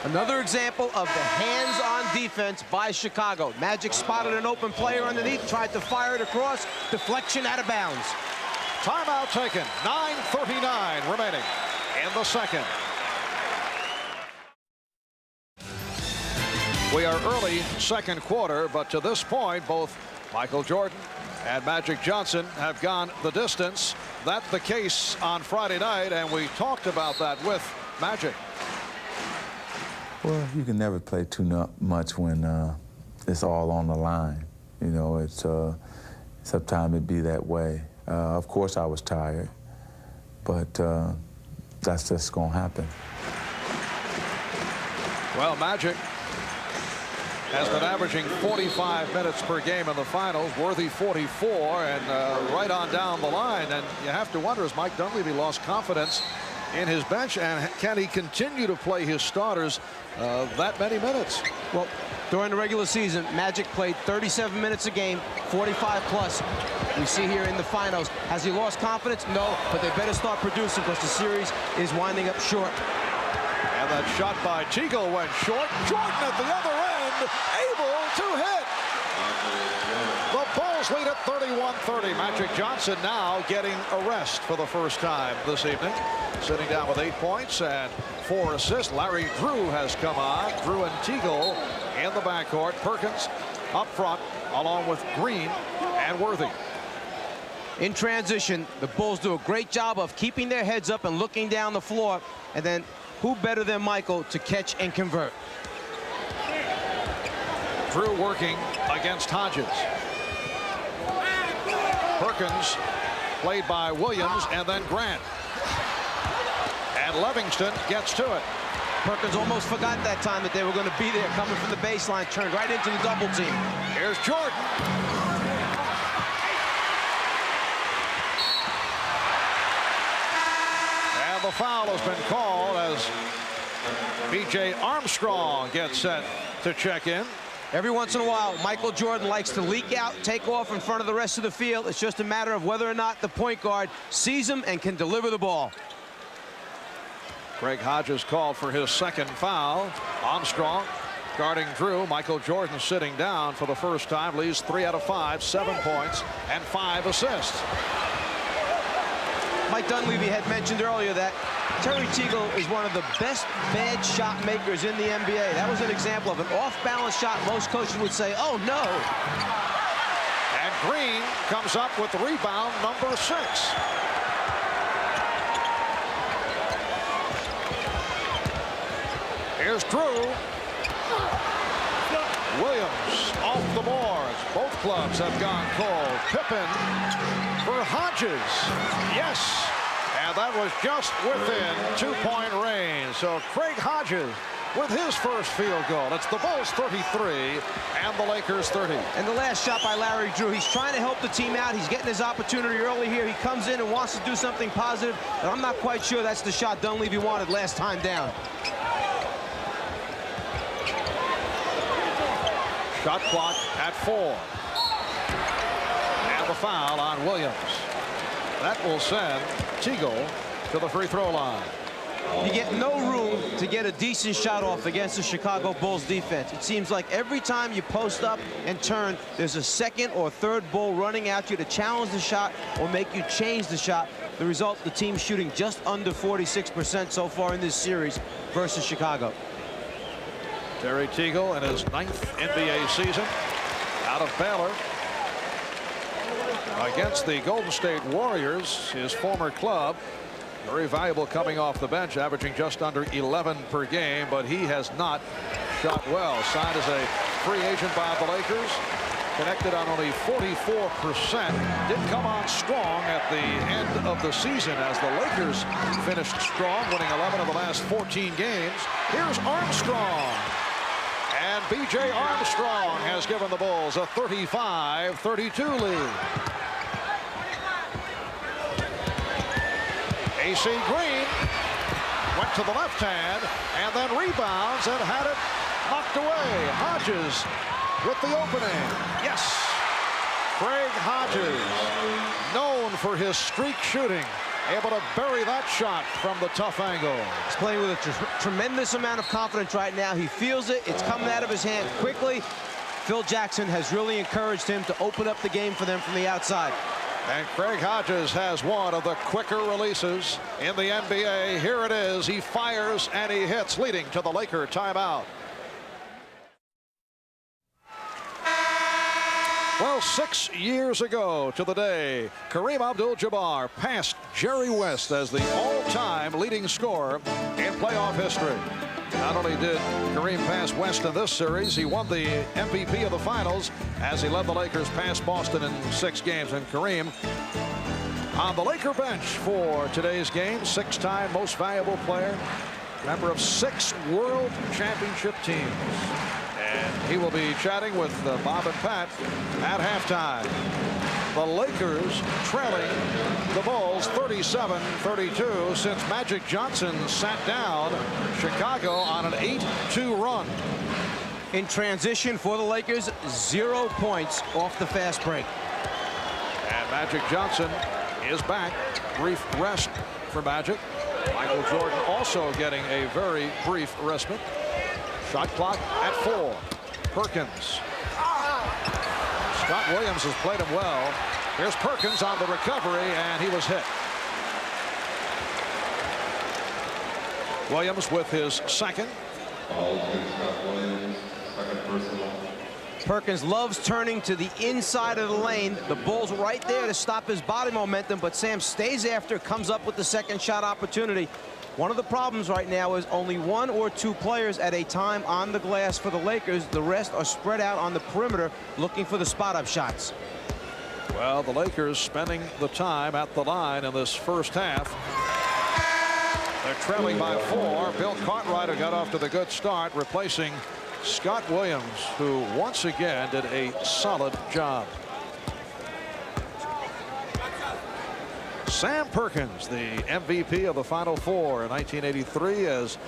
Another example of the hands-on defense by Chicago. Magic spotted an open player underneath, tried to fire it across, deflection out of bounds.
Timeout taken, 9:39 remaining in the second. We are early second quarter, but to this point, both Michael Jordan and Magic Johnson have gone the distance. That's the case on Friday night, and we talked about that with Magic.
Well, you can never play too much when it's all on the line. You know, it's sometimes it be that way. Of course, I was tired, but that's just gonna happen.
Well, Magic has been averaging 45 minutes per game in the finals. Worthy 44, and right on down the line. And you have to wonder, has Mike Dunleavy lost confidence in his bench, and can he continue to play his starters that many minutes?
Well, during the regular season, Magic played 37 minutes a game, 45 plus. We see here in the finals. Has he lost confidence? No, but they better start producing because the series is winding up short.
And that shot by Teagle went short. Jordan at the other end, able to hit. The Bulls lead at 31-30. Magic Johnson now getting a rest for the first time this evening. Sitting down with 8 points and 4 assists. Larry Drew has come on. Drew and Teagle in the backcourt. Perkins up front along with Green and Worthy.
In transition, the Bulls do a great job of keeping their heads up and looking down the floor. And then who better than Michael to catch and convert?
Drew working against Hodges. Perkins played by Williams and then Grant. And Livingston gets to it.
Perkins almost forgot that time that they were going to be there, coming from the baseline, turned right into the double team.
Here's Jordan. And the foul has been called as B.J. Armstrong gets set to check in.
Every once in a while, Michael Jordan likes to leak out, take off in front of the rest of the field. It's just a matter of whether or not the point guard sees him and can deliver the ball.
Craig Hodges called for his second foul. Armstrong guarding Drew. Michael Jordan sitting down for the first time. Leaves 3 out of 5, 7 points and 5 assists.
Mike Dunleavy had mentioned earlier that Terry Teagle is one of the best bad shot makers in the NBA. That was an example of an off-balance shot. Most coaches would say, oh, no.
And Green comes up with rebound number 6. Here's Drew. Williams off the boards. Both clubs have gone cold. Pippen for Hodges. Yes. And that was just within 2-point range. So Craig Hodges with his first field goal. It's the Bulls 33 and the Lakers 30.
And the last shot by Larry Drew. He's trying to help the team out. He's getting his opportunity early here. He comes in and wants to do something positive. But I'm not quite sure that's the shot Dunleavy wanted last time down.
Shot clock at 4. And the foul on Williams. That will send Teagle to the free throw line.
You get no room to get a decent shot off against the Chicago Bulls defense. It seems like every time you post up and turn, there's a second or third Bull running at you to challenge the shot or make you change the shot. The result, the team shooting just under 46% so far in this series versus Chicago.
Terry Teagle in his 9th NBA season out of Baylor against the Golden State Warriors, his former club. Very valuable coming off the bench, averaging just under 11 per game, but he has not shot well. Signed as a free agent by the Lakers. Connected on only 44%. Did come on strong at the end of the season as the Lakers finished strong, winning 11 of the last 14 games. Here's Armstrong. And B.J. Armstrong has given the Bulls a 35-32 lead. A.C. Green went to the left hand and then rebounds and had it knocked away. Hodges with the opening. Yes. Craig Hodges, known for his streak shooting, able to bury that shot from the tough angle.
He's playing with a tremendous amount of confidence right now. He feels it. It's coming out of his hand quickly. Phil Jackson has really encouraged him to open up the game for them from the outside.
And Craig Hodges has one of the quicker releases in the NBA. Here it is. He fires and he hits, leading to the Laker timeout. Well, 6 years ago to the day, Kareem Abdul-Jabbar passed Jerry West as the all-time leading scorer in playoff history. Not only did Kareem pass West in this series, he won the MVP of the finals as he led the Lakers past Boston in 6 games. And Kareem on the Laker bench for today's game, 6-time most valuable player, member of 6 world championship teams. And He will be chatting with Bob and Pat at halftime. The Lakers trailing the Bulls 37-32 since Magic Johnson sat down Chicago on an 8-2 run.
In transition for the Lakers, 0 points off the fast break.
And Magic Johnson is back. Brief rest for Magic. Michael Jordan also getting a very brief respite. Shot clock at 4. Perkins. Scott Williams has played him well. Here's Perkins on the recovery, and he was hit. Williams with his second.
Perkins loves turning to the inside of the lane. The Bulls right there to stop his body momentum, but Sam stays after, comes up with the second shot opportunity. One of the problems right now is only 1 or 2 players at a time on the glass for the Lakers. The rest are spread out on the perimeter looking for the spot-up shots.
Well, the Lakers spending the time at the line in this first half. They're trailing by 4. Bill Cartwright got off to the good start, replacing Scott Williams, who once again did a solid job. Sam Perkins, the MVP of the Final Four in 1983 as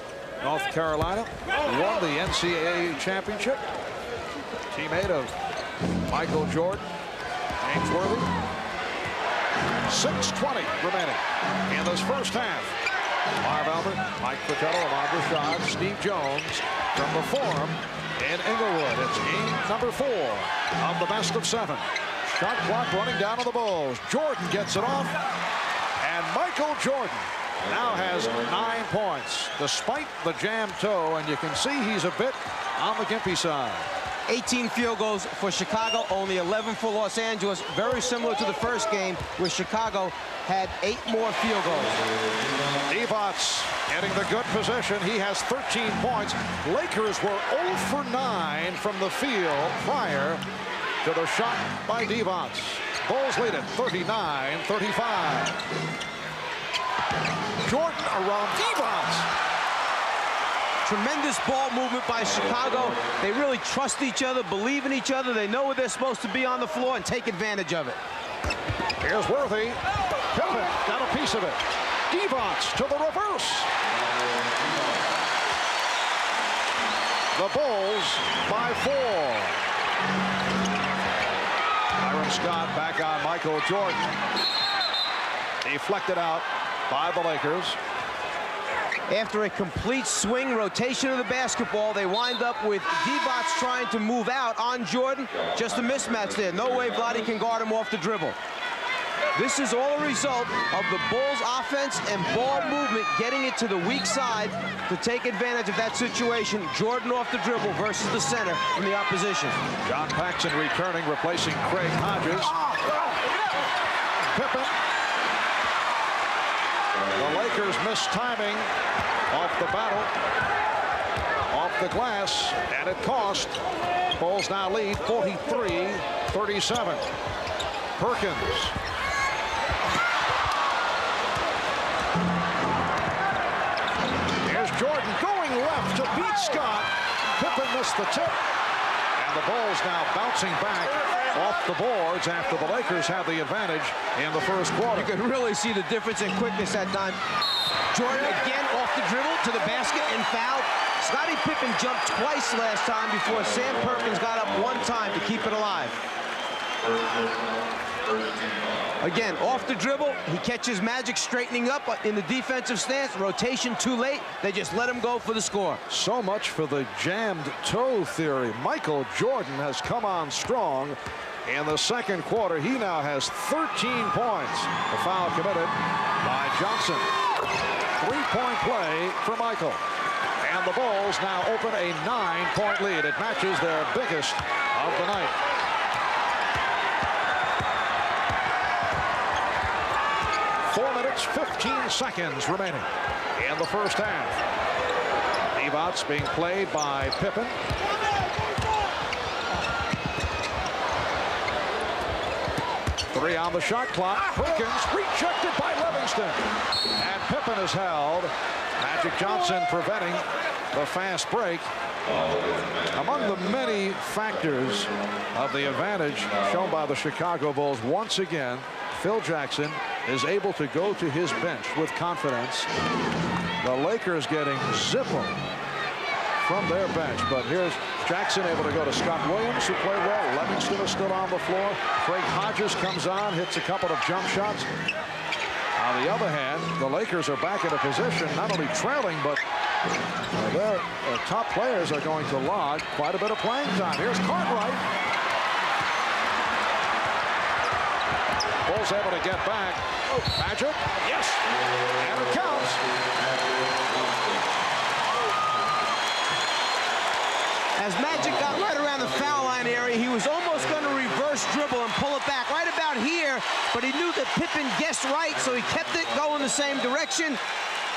North Carolina won the NCAA championship. Teammate of Michael Jordan, James Worthy. 6:20 remaining in this first half. Marv Albert, Mike Fratello, Ahmad Rashad, Steve Jones from the Forum in Inglewood. It's game number 4 of the best of 7. Shot clock running down on the Bulls. Jordan gets it off, and Michael Jordan now has 9 points despite the jammed toe, and you can see he's a bit on the gimpy side.
18 field goals for Chicago, only 11 for Los Angeles. Very similar to the first game where Chicago had 8 more field goals.
Divac getting the good position. He has 13 points. Lakers were 0 for 9 from the field prior to the shot by Divac. Bulls lead it 39-35. Jordan around Divac.
Tremendous ball movement by Chicago. They really trust each other, believe in each other. They know where they're supposed to be on the floor and take advantage of it.
Here's Worthy. Pippen got a piece of it. Divac to the reverse. The Bulls by 4. Byron Scott back on Michael Jordan. Deflected out by the Lakers.
After a complete swing rotation of the basketball, they wind up with Divac trying to move out on Jordan. Just a mismatch there. No way Vlade can guard him off the dribble. This is all a result of the Bulls' offense and ball movement getting it to the weak side to take advantage of that situation. Jordan off the dribble versus the center from the opposition.
John Paxson returning, replacing Craig Hodges. Pippen. The Lakers missed timing off the battle, off the glass, and it cost. Bulls now lead 43-37. Perkins. Here's Jordan going left to beat Scott. Pippen missed the tip. And the Bulls now bouncing back off the boards after the Lakers have the advantage in the first quarter.
You can really see the difference in quickness that time. Jordan again off the dribble to the basket and fouled. Scottie Pippen jumped twice last time before Sam Perkins got up 1 time to keep it alive. Again, off the dribble, he catches Magic straightening up in the defensive stance. Rotation too late. They just let him go for the score.
So much for the jammed toe theory. Michael Jordan has come on strong in the second quarter. He now has 13 points. The foul committed by Johnson. 3-point play for Michael. And the Bulls now open a 9-point lead. It matches their biggest of the night. Four minutes, 15 seconds remaining in the first half. Divac being played by Pippen. Three on the shot clock. Perkins rejected by Livingston. And Pippen is held. Magic Johnson preventing the fast break. Among the many factors of the advantage shown by the Chicago Bulls, once again, Phil Jackson is able to go to his bench with confidence. The Lakers getting zippo from their bench. But here's Jackson able to go to Scott Williams, who played well. Livingston is still on the floor. Craig Hodges comes on, hits a couple of jump shots. On the other hand, the Lakers are back in a position not only trailing, but their top players are going to log quite a bit of playing time. Here's Cartwright. Bulls able to get back. Magic. Yes. And it counts.
As Magic got right around the foul line area, he was almost going to reverse dribble and pull it back right about here, but he knew that Pippen guessed right, so he kept it going the same direction.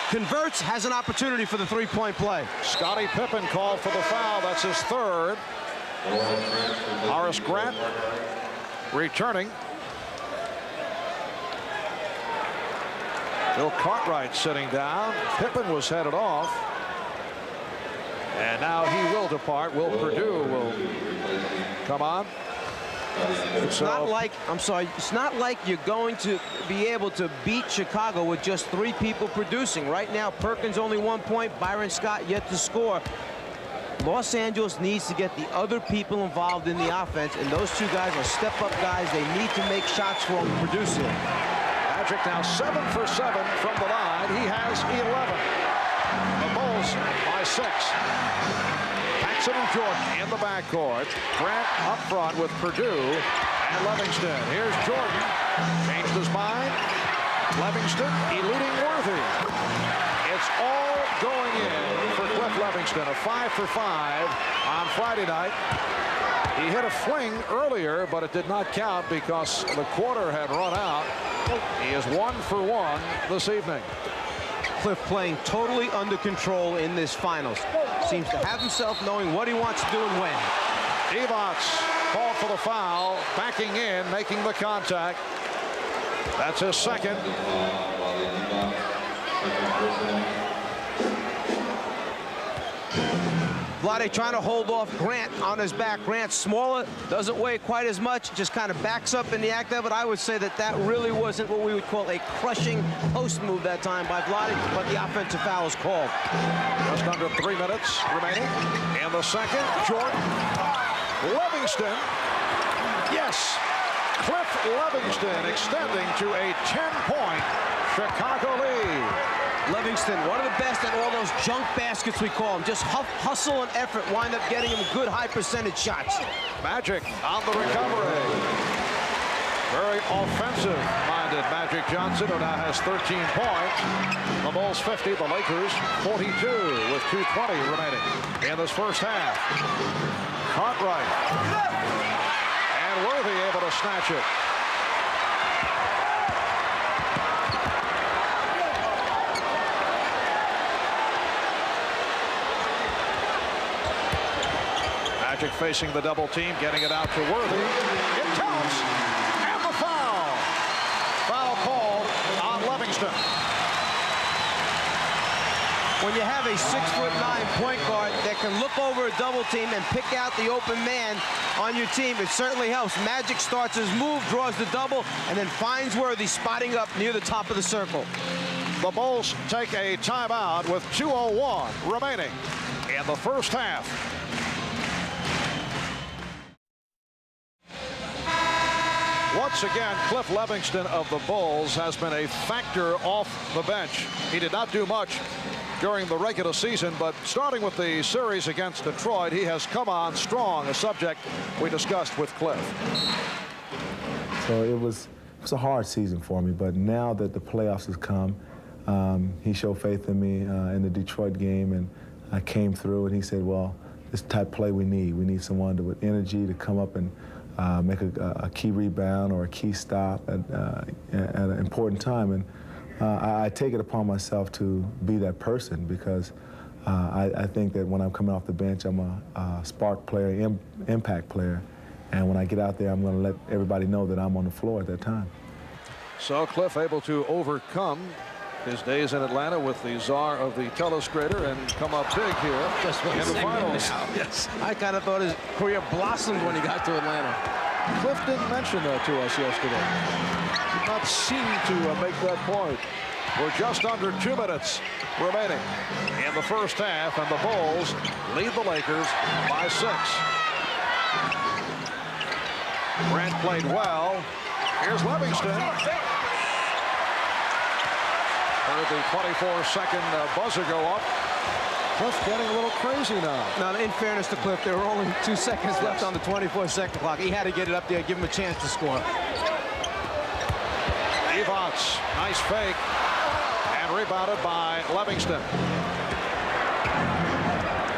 Converts, has an opportunity for the three-point play.
Scottie Pippen called for the foul. That's his third. Horace Grant returning. Bill Cartwright sitting down. Pippen was headed off. And now he will depart. Will Purdue will come on.
It's not like, I'm sorry, it's not like you're going to be able to beat Chicago with just 3 people producing. Right now, Perkins only 1 point, Byron Scott yet to score. Los Angeles needs to get the other people involved in the offense, and those 2 guys are step-up guys. They need to make shots for them to produce it.
Magic now 7 for 7 from the line. He has 11. The Bulls by 6. Paxson and Jordan in the backcourt. Grant up front with Purdue and Livingston. Here's Jordan. Changed his mind. Livingston eluding Worthy. It's all going in for Cliff Livingston. A 5 for 5 on Friday night. He hit a fling earlier, but it did not count because the quarter had run out. He is 1 for 1 this evening.
Cliff playing totally under control in this finals. Seems to have himself knowing what he wants to do and when.
Evots called for the foul, backing in, making the contact. That's his second.
Vlade trying to hold off Grant on his back. Grant's smaller, doesn't weigh quite as much, just kind of backs up in the act of it. I would say that that really wasn't what we would call a crushing post move that time by Vlade, but the offensive foul is called.
Just under 3 minutes remaining in the second. Jordan. Livingston. Yes. Cliff Livingston extending to a 10-point Chicago lead.
Livingston, one of the best at all those junk baskets we call them. Just hustle and effort wind up getting him good high percentage shots.
Magic on the recovery. Very offensive-minded Magic Johnson, who now has 13 points. The Bulls 50, the Lakers 42 with 2:20 remaining in this first half. Cartwright. And Worthy able to snatch it. Magic facing the double team, getting it out to Worthy. It counts, and the foul. Foul called on Livingston.
When you have a 6'9" point guard that can look over a double team and pick out the open man on your team, it certainly helps. Magic starts his move, draws the double, and then finds Worthy spotting up near the top of the circle.
The Bulls take a timeout with 2:01 remaining in the first half. Once again, Cliff Livingston of the Bulls has been a factor off the bench. He did not do much during the regular season, but starting with the series against Detroit, he has come on strong, a subject we discussed with Cliff.
So it was a hard season for me, but now that the playoffs has come, he showed faith in me in the Detroit game, and I came through, and he said, well, this type of play we need. We need someone with energy to come up and make a key rebound or a key stop at an important time. And I take it upon myself to be that person because I think that when I'm coming off the bench, I'm a spark player, impact player. And when I get out there, I'm going to let everybody know that I'm on the floor at that time.
So Cliff able to overcome his days in Atlanta with the czar of the telestrator and come up big here in the finals.
Yes. I kind of thought his career blossomed when he got to Atlanta.
Cliff didn't mention that to us yesterday. Did not seem to make that point. We're just under 2 minutes remaining in the first half, and the Bulls lead the Lakers by 6. Grant played well. Here's Livingston. Heard the 24-second buzzer go up. Cliff getting a little crazy now.
Now, in fairness to Cliff, there were only 2 seconds left on the 24-second clock. He had to get it up there, give him a chance to score.
Evans, nice fake, and rebounded by Livingston.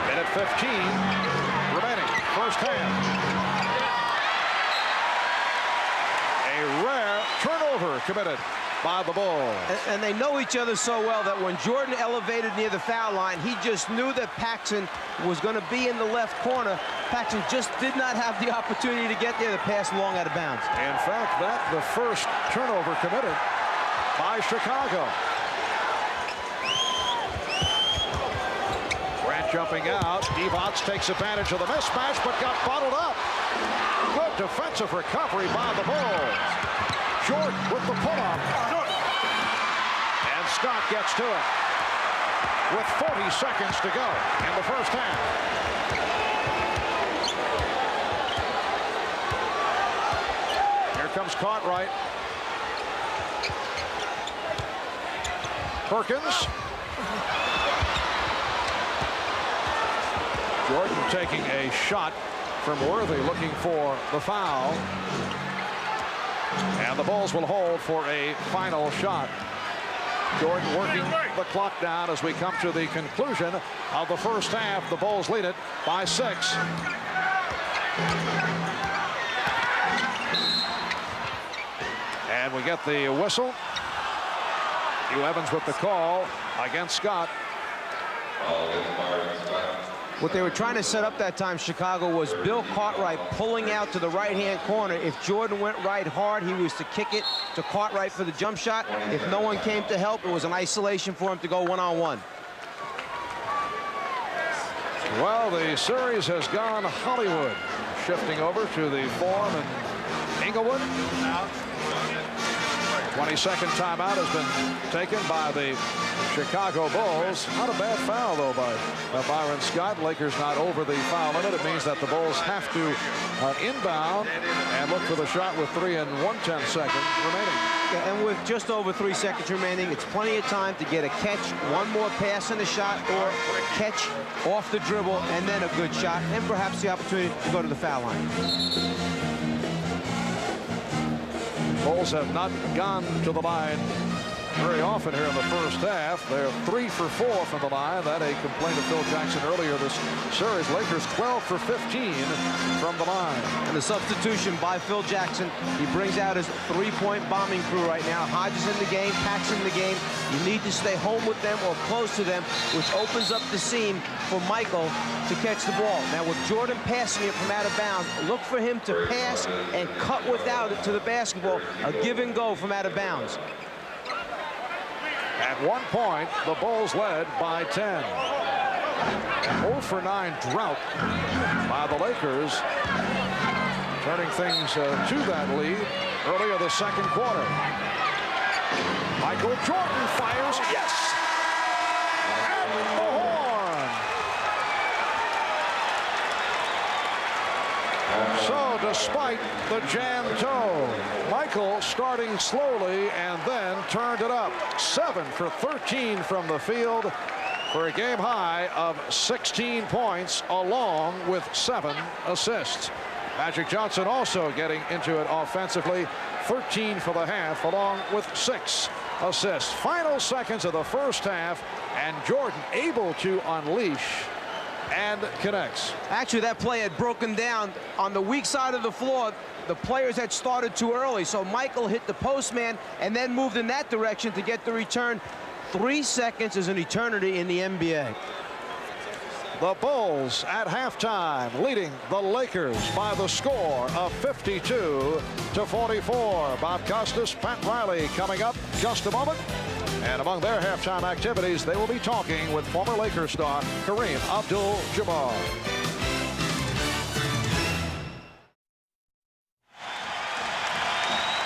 Minute 15 remaining, first half. A rare turnover committed by the Bulls.
And they know each other so well that when Jordan elevated near the foul line, he just knew that Paxson was going to be in the left corner. Paxson just did not have the opportunity to get there. The pass long out of bounds.
In fact, that's the first turnover committed by Chicago. Grant jumping out. Evans takes advantage of the mismatch, but got bottled up. Good defensive recovery by the Bulls. Jordan with the pull-up. And Scott gets to it with 40 seconds to go in the first half. Here comes Cartwright. Perkins. Jordan taking a shot from Worthy, looking for the foul. And the Bulls will hold for a final shot. Jordan working the clock down as we come to the conclusion of the first half. The Bulls lead it by 6. And we get the whistle. Hugh Evans with the call against Scott.
What they were trying to set up that time, Chicago, was Bill Cartwright pulling out to the right-hand corner. If Jordan went right hard, he was to kick it to Cartwright for the jump shot. If no one came to help, it was an isolation for him to go one-on-one.
Well, the series has gone Hollywood. Shifting over to the Forum in Inglewood. 22nd timeout has been taken by the Chicago Bulls. Not a bad foul, though, by Byron Scott. Lakers not over the foul limit. It means that the Bulls have to inbound and look for the shot with 3 and 1/10 seconds remaining.
Yeah, and with just over 3 seconds remaining, it's plenty of time to get a catch, one more pass in the shot, or catch off the dribble, and then a good shot, and perhaps the opportunity to go to the foul line.
Bulls have not gone to the line very often here in the first half. They're 3 for 4 from the line. That a complaint of Phil Jackson earlier this series. Lakers 12 for 15 from the line.
And the substitution by Phil Jackson. He brings out his 3-point bombing crew right now. Hodges in the game, Paxson in the game. You need to stay home with them or close to them, which opens up the seam for Michael to catch the ball. Now with Jordan passing it from out of bounds, look for him to pass and cut without it to the basketball. A give and go from out of bounds.
At one point, the Bulls led by 10. 0 for 9 drought by the Lakers, turning things to that lead earlier the second quarter. Michael Jordan fires. Yes! At the horn. So despite the jam toe, Michael starting slowly and then turned it up. 7 for 13 from the field for a game high of 16 points along with 7 assists. Magic Johnson also getting into it offensively. 13 for the half along with 6 assists. Final seconds of the first half, and Jordan able to unleash and connects.
Actually, that play had broken down on the weak side of the floor. The players had started too early, so Michael hit the postman and then moved in that direction to get the return. 3 seconds is an eternity in the NBA.
The Bulls at halftime leading the Lakers by the score of 52-44. Bob Costas, Pat Riley coming up just a moment. And among their halftime activities, they will be talking with former Lakers star Kareem Abdul-Jabbar.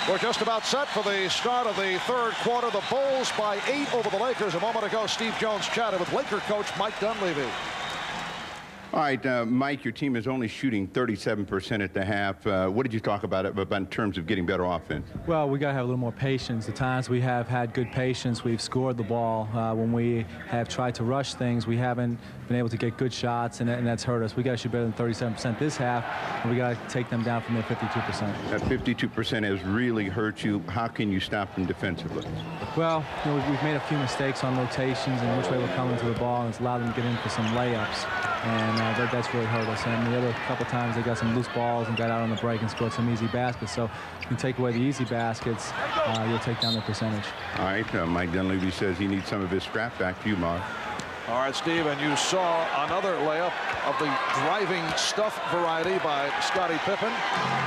We're just about set for the start of the third quarter. The Bulls by 8 over the Lakers. A moment ago, Steve Jones chatted with Laker coach Mike Dunleavy.
All right, Mike, your team is only shooting 37% at the half. What did you talk about in terms of getting better offense?
Well, we got to have a little more patience. At times we have had good patience. We've scored the ball. When we have tried to rush things, we haven't been able to get good shots, and that's hurt us. We got to shoot better than 37% this half, and we got to take them down from their 52%.
That 52% has really hurt you. How can you stop them defensively?
Well, you know, we've made a few mistakes on rotations and which way we're coming to the ball, and it's allowed them to get in for some layups. And that's really hurt us. And the other couple times they got some loose balls and got out on the break and scored some easy baskets. So if you take away the easy baskets, you'll take down the percentage.
All right, Mike Dunleavy says he needs some of his scrap back to you, Mark.
All right, Steve, and you saw another layup of the driving stuff variety by Scottie Pippen,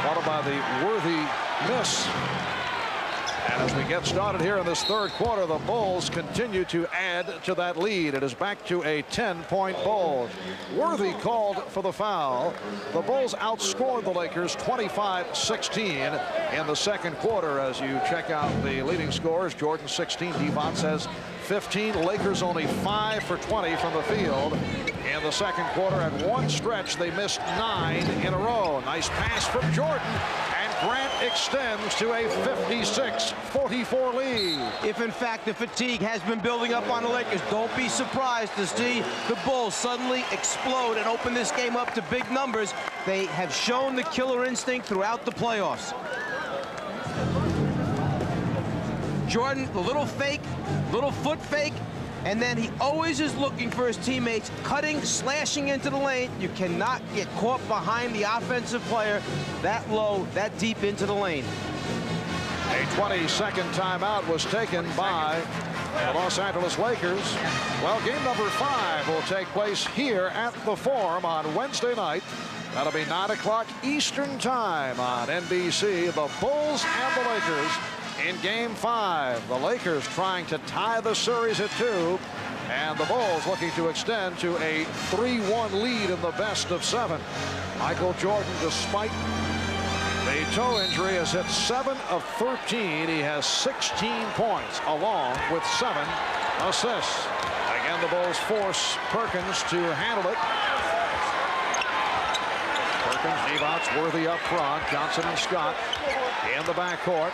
followed by the worthy miss. And as we get started here in this third quarter, the Bulls continue to add to that lead. It is back to a 10-point Bulls. Worthy called for the foul. The Bulls outscored the Lakers 25-16 in the second quarter. As you check out the leading scorers, Jordan 16, Devon says 15. Lakers only 5 for 20 from the field. In the second quarter, at one stretch, they missed 9 in a row. Nice pass from Jordan. Grant extends to a 56-44 lead.
If, in fact, the fatigue has been building up on the Lakers, don't be surprised to see the Bulls suddenly explode and open this game up to big numbers. They have shown the killer instinct throughout the playoffs. Jordan, the little fake, little foot fake, and then he always is looking for his teammates, cutting, slashing into the lane. You cannot get caught behind the offensive player that low, that deep into the lane.
A 20-second timeout was taken by the Los Angeles Lakers. Well, game number 5 will take place here at the Forum on Wednesday night. That'll be 9 o'clock Eastern time on NBC. The Bulls and the Lakers in game 5. The Lakers trying to tie the series at 2, and the Bulls looking to extend to a 3-1 lead in the best of 7. Michael Jordan, despite the toe injury, has hit 7 of 13. He has 16 points along with 7 assists. Again, the Bulls force Perkins to handle it. Perkins, Devon's Worthy up front. Johnson and Scott in the backcourt.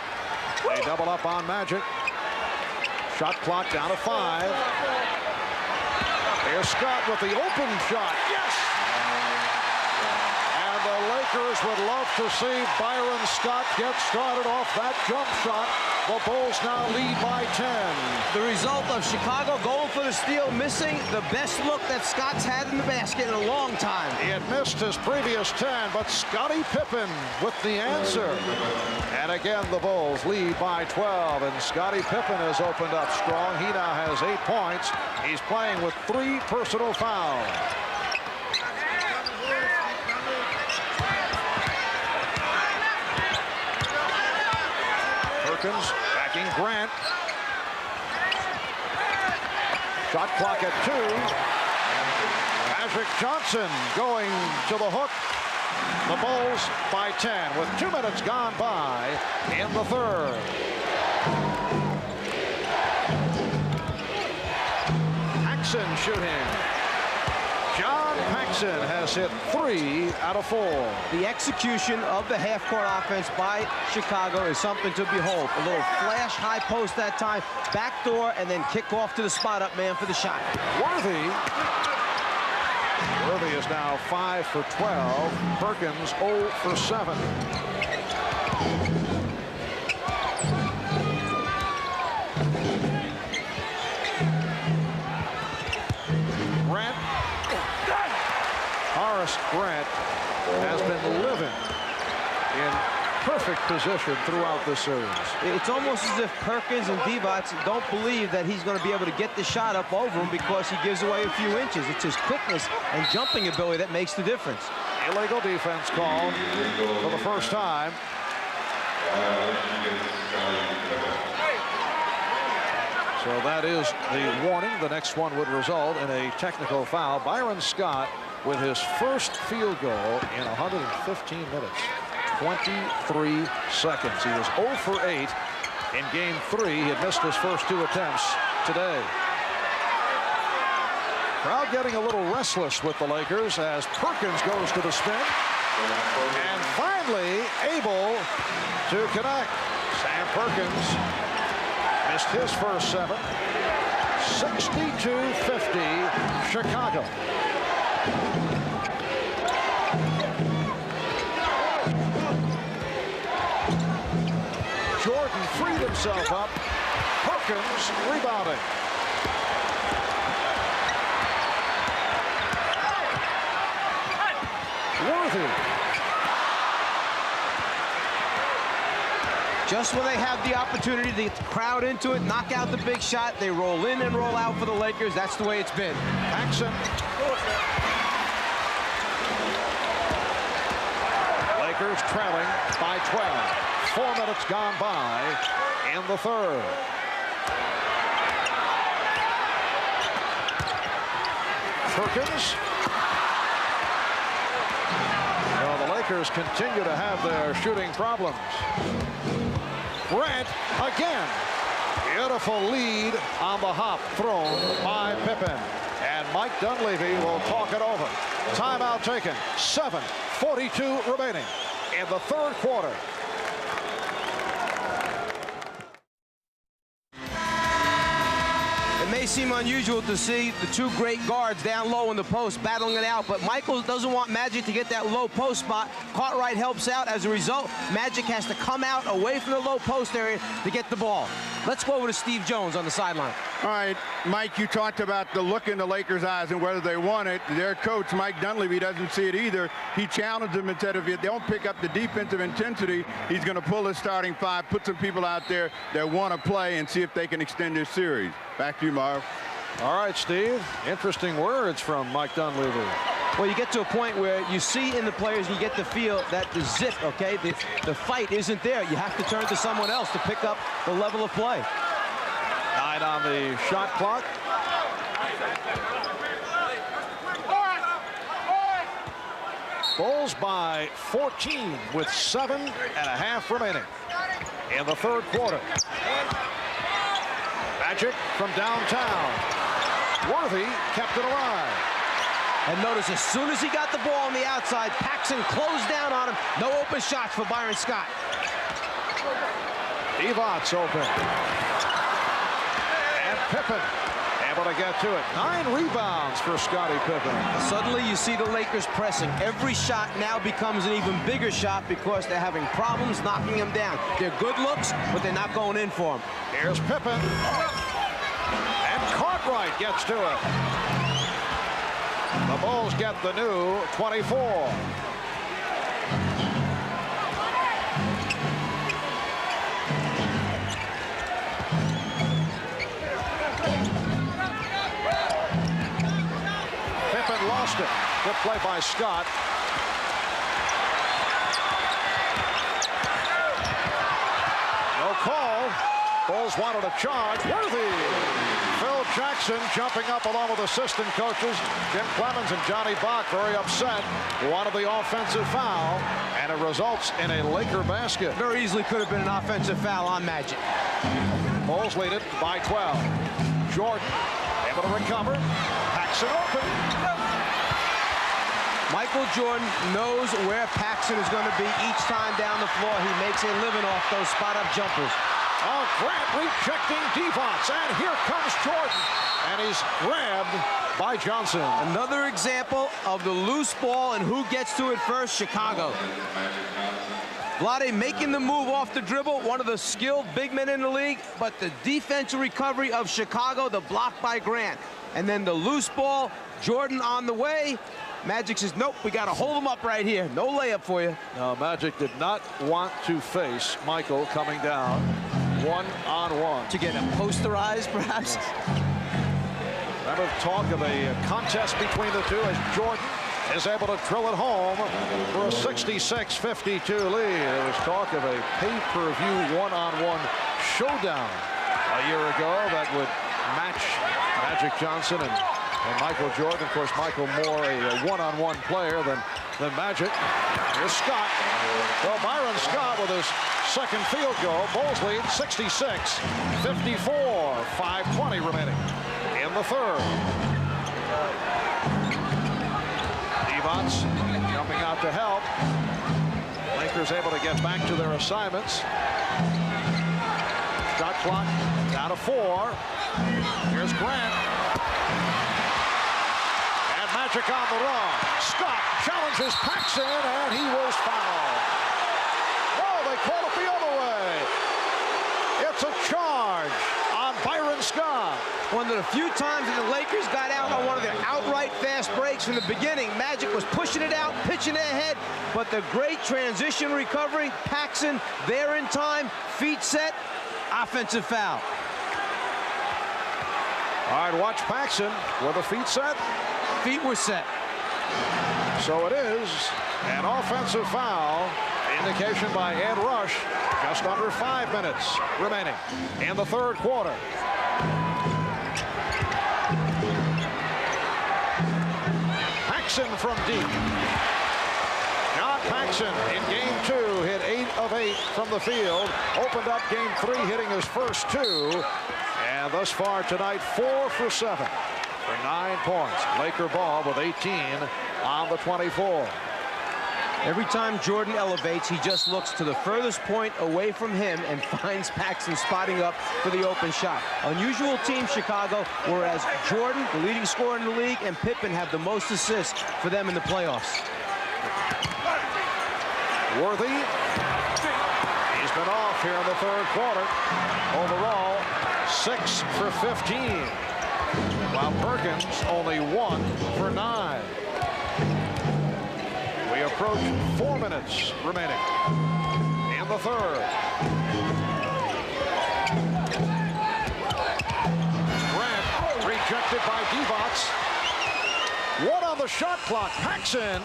They double up on Magic. Shot clock down to 5. Here's Scott with the open shot. Yes! And the Lakers would love to see Byron Scott get started off that jump shot. The Bulls now lead by 10.
The result of Chicago going for the steal, missing the best look that Scott's had in the basket in a long time.
He had missed his previous 10, but Scottie Pippen with the answer. And again, the Bulls lead by 12, and Scottie Pippen has opened up strong. He now has 8 points. He's playing with 3 personal fouls. Perkins backing Grant. Shot clock at 2. Magic Johnson going to the hook. The Bulls by 10 with 2 minutes gone by in the third. Paxson shooting. John Paxson has hit 3 out of 4.
The execution of the half-court offense by Chicago is something to behold. A little flash high post that time, backdoor, and then kick off to the spot-up man for the shot.
Worthy is now 5 for 12. Perkins 0 for 7. Grant. Horace Grant has been living in perfect position throughout the series.
It's almost as if Perkins and Divac don't believe that he's going to be able to get the shot up over him because he gives away a few inches. It's his quickness and jumping ability that makes the difference.
Illegal defense called for the first time. So that is the warning. The next one would result in a technical foul. Byron Scott with his first field goal in 115 minutes. 23 seconds. He was 0 for 8 in game 3. He had missed his first 2 attempts today. Crowd getting a little restless with the Lakers as Perkins goes to the spin. And finally able to connect. Sam Perkins missed his first 7. 62-50 Chicago. Jordan freed himself up. Perkins rebounding. Worthy.
Just when they have the opportunity to get the crowd into it, knock out the big shot, they roll in and roll out for the Lakers. That's the way it's been.
Paxson. Lakers trailing by 12. 4 minutes gone by in the third. Perkins. Well, the Lakers continue to have their shooting problems. Grant again. Beautiful lead on the hop thrown by Pippen. And Mike Dunleavy will talk it over. Timeout taken. 7:42 remaining in the third quarter.
It may seem unusual to see the 2 great guards down low in the post battling it out, but Michael doesn't want Magic to get that low post spot. Cartwright helps out. As a result, Magic has to come out away from the low post area to get the ball. Let's go over to Steve Jones on the sideline.
All right, Mike, you talked about the look in the Lakers' eyes and whether they want it. Their coach, Mike Dunleavy, doesn't see it either. He challenged them and said if they don't pick up the defensive intensity, he's going to pull his starting 5, put some people out there that want to play and see if they can extend this series. Back to you, Marv.
All right, Steve. Interesting words from Mike Dunleavy.
Well, you get to a point where you see in the players, you get the feel that the zip, okay, the fight isn't there. You have to turn to someone else to pick up the level of play.
9 on the shot clock. Bulls by 14 with 7.5 remaining in the third quarter. Magic from downtown. Worthy kept it alive.
And notice as soon as he got the ball on the outside, Paxson closed down on him. No open shots for Byron Scott.
Divac open. And Pippen able to get to it. 9 rebounds for Scottie Pippen.
Suddenly you see the Lakers pressing. Every shot now becomes an even bigger shot because they're having problems knocking him down. They're good looks, but they're not going in for him.
Here's Pippen. And Cartwright gets to it. The Bulls get the new 24. Pippen lost it. Good play by Scott. No call. Bulls wanted a charge. Worthy. Phil Jackson jumping up along with assistant coaches Jim Clemens and Johnny Bach, very upset. Wanted the offensive foul, and it results in a Laker basket.
Very easily could have been an offensive foul on Magic.
Bulls lead it by 12. Jordan able to recover. Paxson open.
Michael Jordan knows where Paxson is going to be each time down the floor. He makes a living off those spot-up jumpers.
Oh, Grant rejecting Divac, and here comes Jordan, and he's grabbed by Johnson.
Another example of the loose ball and who gets to it first. Chicago. Vlade making the move off the dribble, one of the skilled big men in the league, but the defensive recovery of Chicago, the block by Grant. And then the loose ball, Jordan on the way, Magic says, nope, we got to hold him up right here. No layup for you.
Now, Magic did not want to face Michael coming down one-on-one.
To get him posterized, perhaps?
Remember talk of a contest between the two as Jordan is able to drill it home for a 66-52 lead. There was talk of a pay-per-view one-on-one showdown a year ago that would match Magic Johnson and Michael Jordan. Of course, Michael more a one-on-one player than Magic. Here's Scott. So Byron Scott with his second field goal. Bulls lead 66-54. 5:20 remaining in the third. Devon's jumping out to help. Lakers able to get back to their assignments. Shot clock down to 4. Here's Grant. And Magic on the run. Scott challenges Paxson, and he was fouled. Oh, they call it the other way. It's a charge on Byron Scott.
One of the few times that the Lakers got out on one of their outright fast breaks from the beginning. Magic was pushing it out, pitching it ahead, but the great transition recovery. Paxson there in time, feet set, offensive foul.
All right, watch Paxson. Were the feet set?
Feet were set.
So it is an offensive foul. Indication by Ed Rush. Just under 5 minutes remaining in the third quarter. Paxson from deep. John Paxson in game 2 hit 8 of 8 from the field. Opened up game 3 hitting his first 2. And thus far tonight 4 for 7 for 9 points. Laker ball with 18 on the 24.
Every time Jordan elevates, he just looks to the furthest point away from him and finds Paxson spotting up for the open shot. Unusual team, Chicago, whereas Jordan, the leading scorer in the league, and Pippen have the most assists for them in the playoffs.
Worthy. He's been off here in the third quarter. Overall, 6 for 15. While Perkins only 1 for 9. We approach 4 minutes remaining in the third. Grant rejected by Devon's. 1 on the shot clock. Paxson.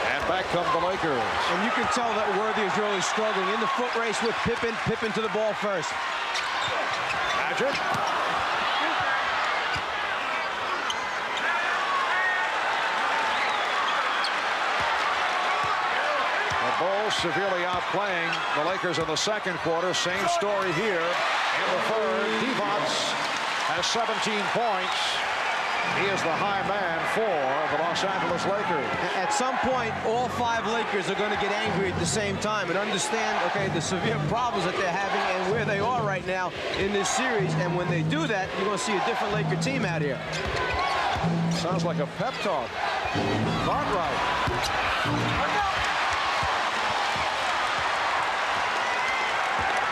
And back come the Lakers.
And you can tell that Worthy is really struggling in the foot race with Pippen. Pippen to the ball first.
Magic. Bulls severely outplaying the Lakers in the second quarter. Same story here in the third. Devon's has 17 points. He is the high man for the Los Angeles Lakers.
At some point, all 5 Lakers are going to get angry at the same time and understand, okay, the severe problems that they're having and where they are right now in this series. And when they do that, you're going to see a different Laker team out here.
Sounds like a pep talk. Cartwright.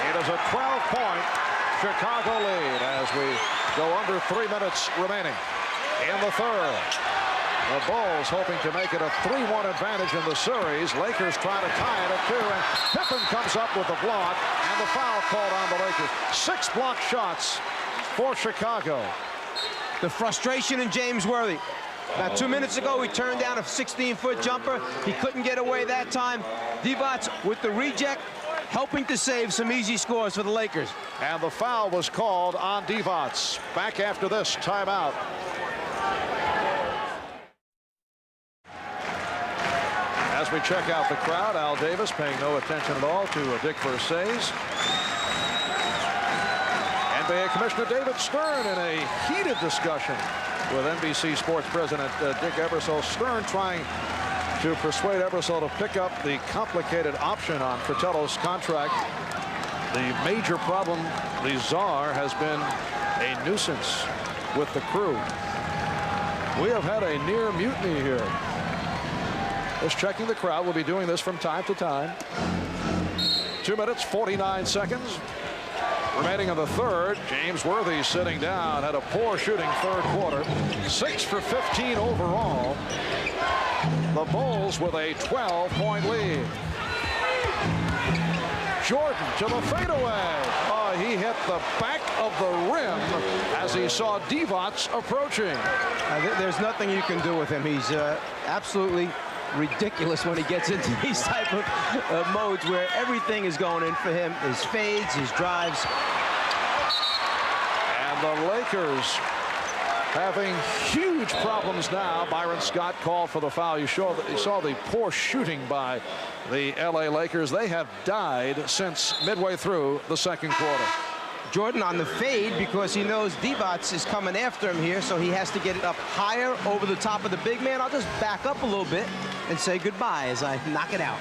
It is a 12-point Chicago lead as we go under 3 minutes remaining in the third. The Bulls hoping to make it a 3-1 advantage in the series. Lakers trying to tie it at 2, and Pippen comes up with the block and the foul called on the Lakers. 6 block shots for Chicago.
The frustration in James Worthy. About 2 minutes ago, he turned down a 16-foot jumper. He couldn't get away that time. Divac with the reject, helping to save some easy scores for the Lakers.
And the foul was called on Divac. Back after this timeout. As we check out the crowd, Al Davis paying no attention at all to Dick Versailles. NBA Commissioner David Stern in a heated discussion with NBC Sports President Dick Ebersol. Stern trying to persuade Ebersol to pick up the complicated option on Fratello's contract. The major problem, the czar, has been a nuisance with the crew. We have had a near mutiny here. Just checking the crowd. We'll be doing this from time to time. 2 minutes, 49 seconds Remaining in the third, James Worthy sitting down, had a poor shooting third quarter. 6 for 15 overall. The Bulls with a 12-point lead. Jordan to the fadeaway. Oh, he hit the back of the rim as he saw Divac approaching.
There's nothing you can do with him. He's absolutely ridiculous when he gets into these type of modes where everything is going in for him. His fades, his drives.
And the Lakers having huge problems now. Byron Scott called for the foul. You saw the poor shooting by the LA Lakers. They have died since midway through the second quarter.
Jordan on the fade because he knows Divac is coming after him here, so he has to get it up higher over the top of the big man. I'll just back up a little bit and say goodbye as I knock it out.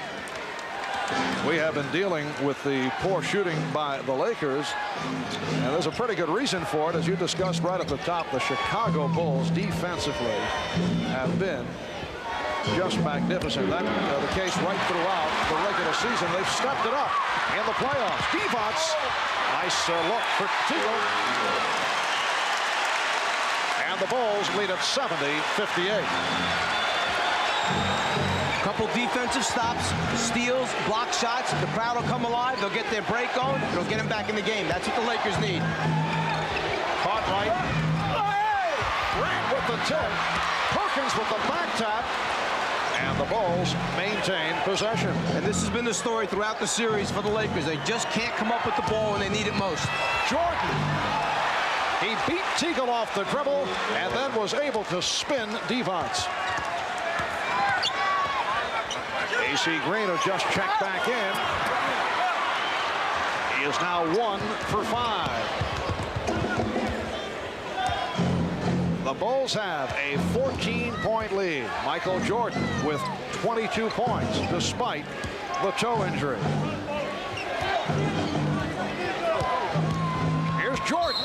We have been dealing with the poor shooting by the Lakers, and there's a pretty good reason for it. As you discussed right at the top, the Chicago Bulls defensively have been just magnificent. That's the case right throughout the regular season. They've stepped it up in the playoffs. Divac, nice look for Teagle. And the Bulls lead at 70-58.
Couple defensive stops, steals, block shots. The crowd will come alive. They'll get their break going. It'll get them back in the game. That's what the Lakers need.
Caught right. Grant with the tip. Perkins with the back tap. And the Bulls maintain possession.
And this has been the story throughout the series for the Lakers. They just can't come up with the ball when they need it most.
Jordan. He beat Teagle off the dribble and then was able to spin Divac. AC Green has just checked back in. He is now 1 for 5. The Bulls have a 14-point lead. Michael Jordan with 22 points despite the toe injury. Here's Jordan.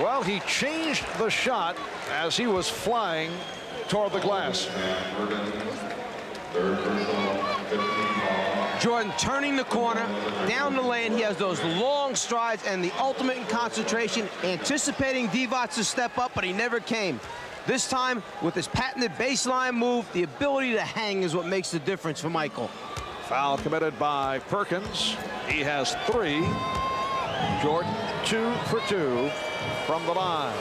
Well, he changed the shot as he was flying toward the glass.
Jordan turning the corner, down the lane. He has those long strides and the ultimate in concentration, anticipating Divac to step up, but he never came. This time, with his patented baseline move, the ability to hang is what makes the difference for Michael.
Foul committed by Perkins. He has 3. Jordan 2 for 2 from the line.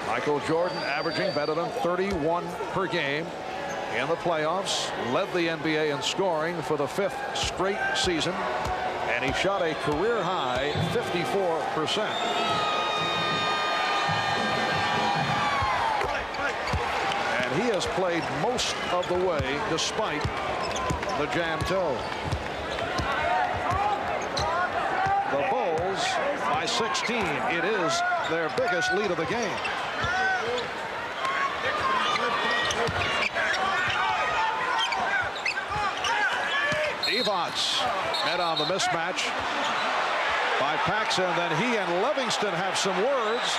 Michael Jordan averaging better than 31 per game in the playoffs. Led the NBA in scoring for the 5th straight season. And he shot a career high 54%. And he has played most of the way despite the jam toe. The Bulls by 16. It is their biggest lead of the game. Divac met on the mismatch by Paxson. Then he and Livingston have some words.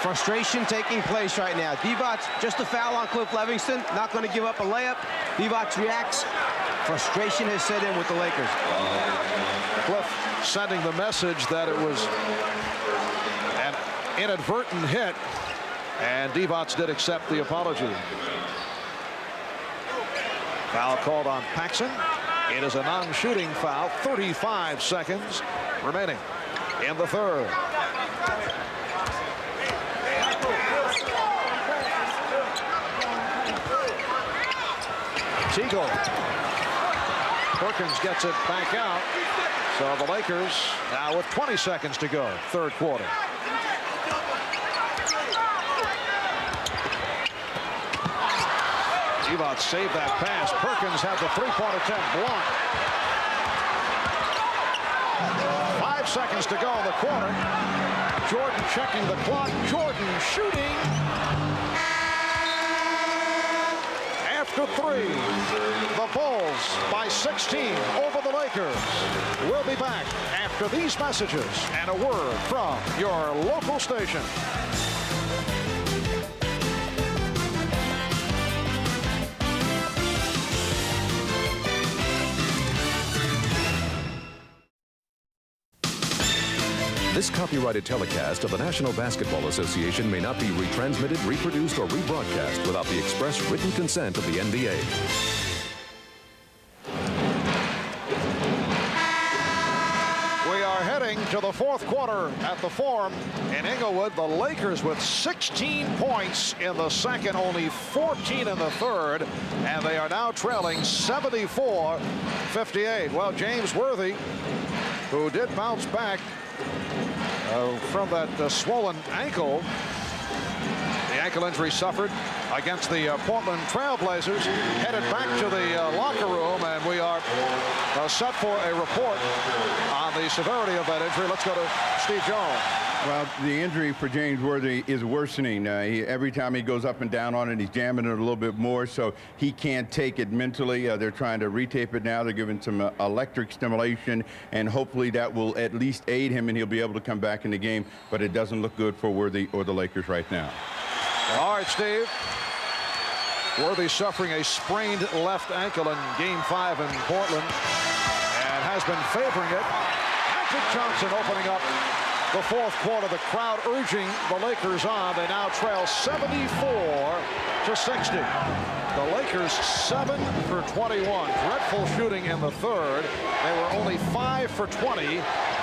Frustration taking place right now. Divac, just a foul on Cliff Livingston. Not going to give up a layup. Divac reacts. Frustration has set in with the Lakers.
Cliff sending the message that it was an inadvertent hit, and Divac did accept the apology. Foul called on Paxson. It is a non-shooting foul. 35 seconds remaining in the third. Teagle. Perkins gets it back out. So the Lakers now with 20 seconds to go, third quarter. Divac saved that pass. Perkins had the three-point attempt blocked. 5 seconds to go in the quarter. Jordan checking the clock. Jordan shooting. After 3, the Bulls by 16 over the Lakers. We'll be back after these messages and a word from your local station.
This copyrighted telecast of the National Basketball Association may not be retransmitted, reproduced, or rebroadcast without the express written consent of the NBA.
We are heading to the fourth quarter at the Forum in Inglewood. The Lakers with 16 points in the second, only 14 in the third, and they are now trailing 74-58. Well, James Worthy, who did bounce back from that swollen ankle, the ankle injury suffered against the Portland Trailblazers, headed back to the locker room, and we are set for a report on the severity of that injury. Let's go to Steve Jones.
Well, the injury for James Worthy is worsening. Every time he goes up and down on it, he's jamming it a little bit more, so he can't take it mentally. They're trying to retape it now. They're giving some electric stimulation, and hopefully that will at least aid him, and he'll be able to come back in the game. But it doesn't look good for Worthy or the Lakers right now.
All right, Steve. Worthy suffering a sprained left ankle in Game 5 in Portland, and has been favoring it. Magic Johnson opening up the fourth quarter. The crowd urging the Lakers on. They now trail 74-60. The Lakers 7 for 21. Dreadful shooting in the third. They were only 5 for 20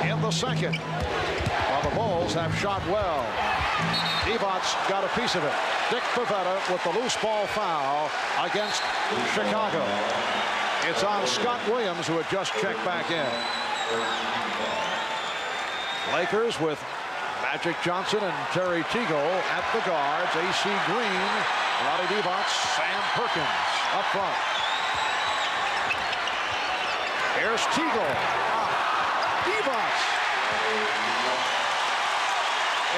in the second. While the Bulls have shot well. Devon's got a piece of it. Dick Pavetta with the loose ball foul against Chicago. It's on Scott Williams, who had just checked back in. Lakers with Magic Johnson and Terry Teagle at the guards. A.C. Green, Lonnie Devon, Sam Perkins up front. Here's Teagle. Devon.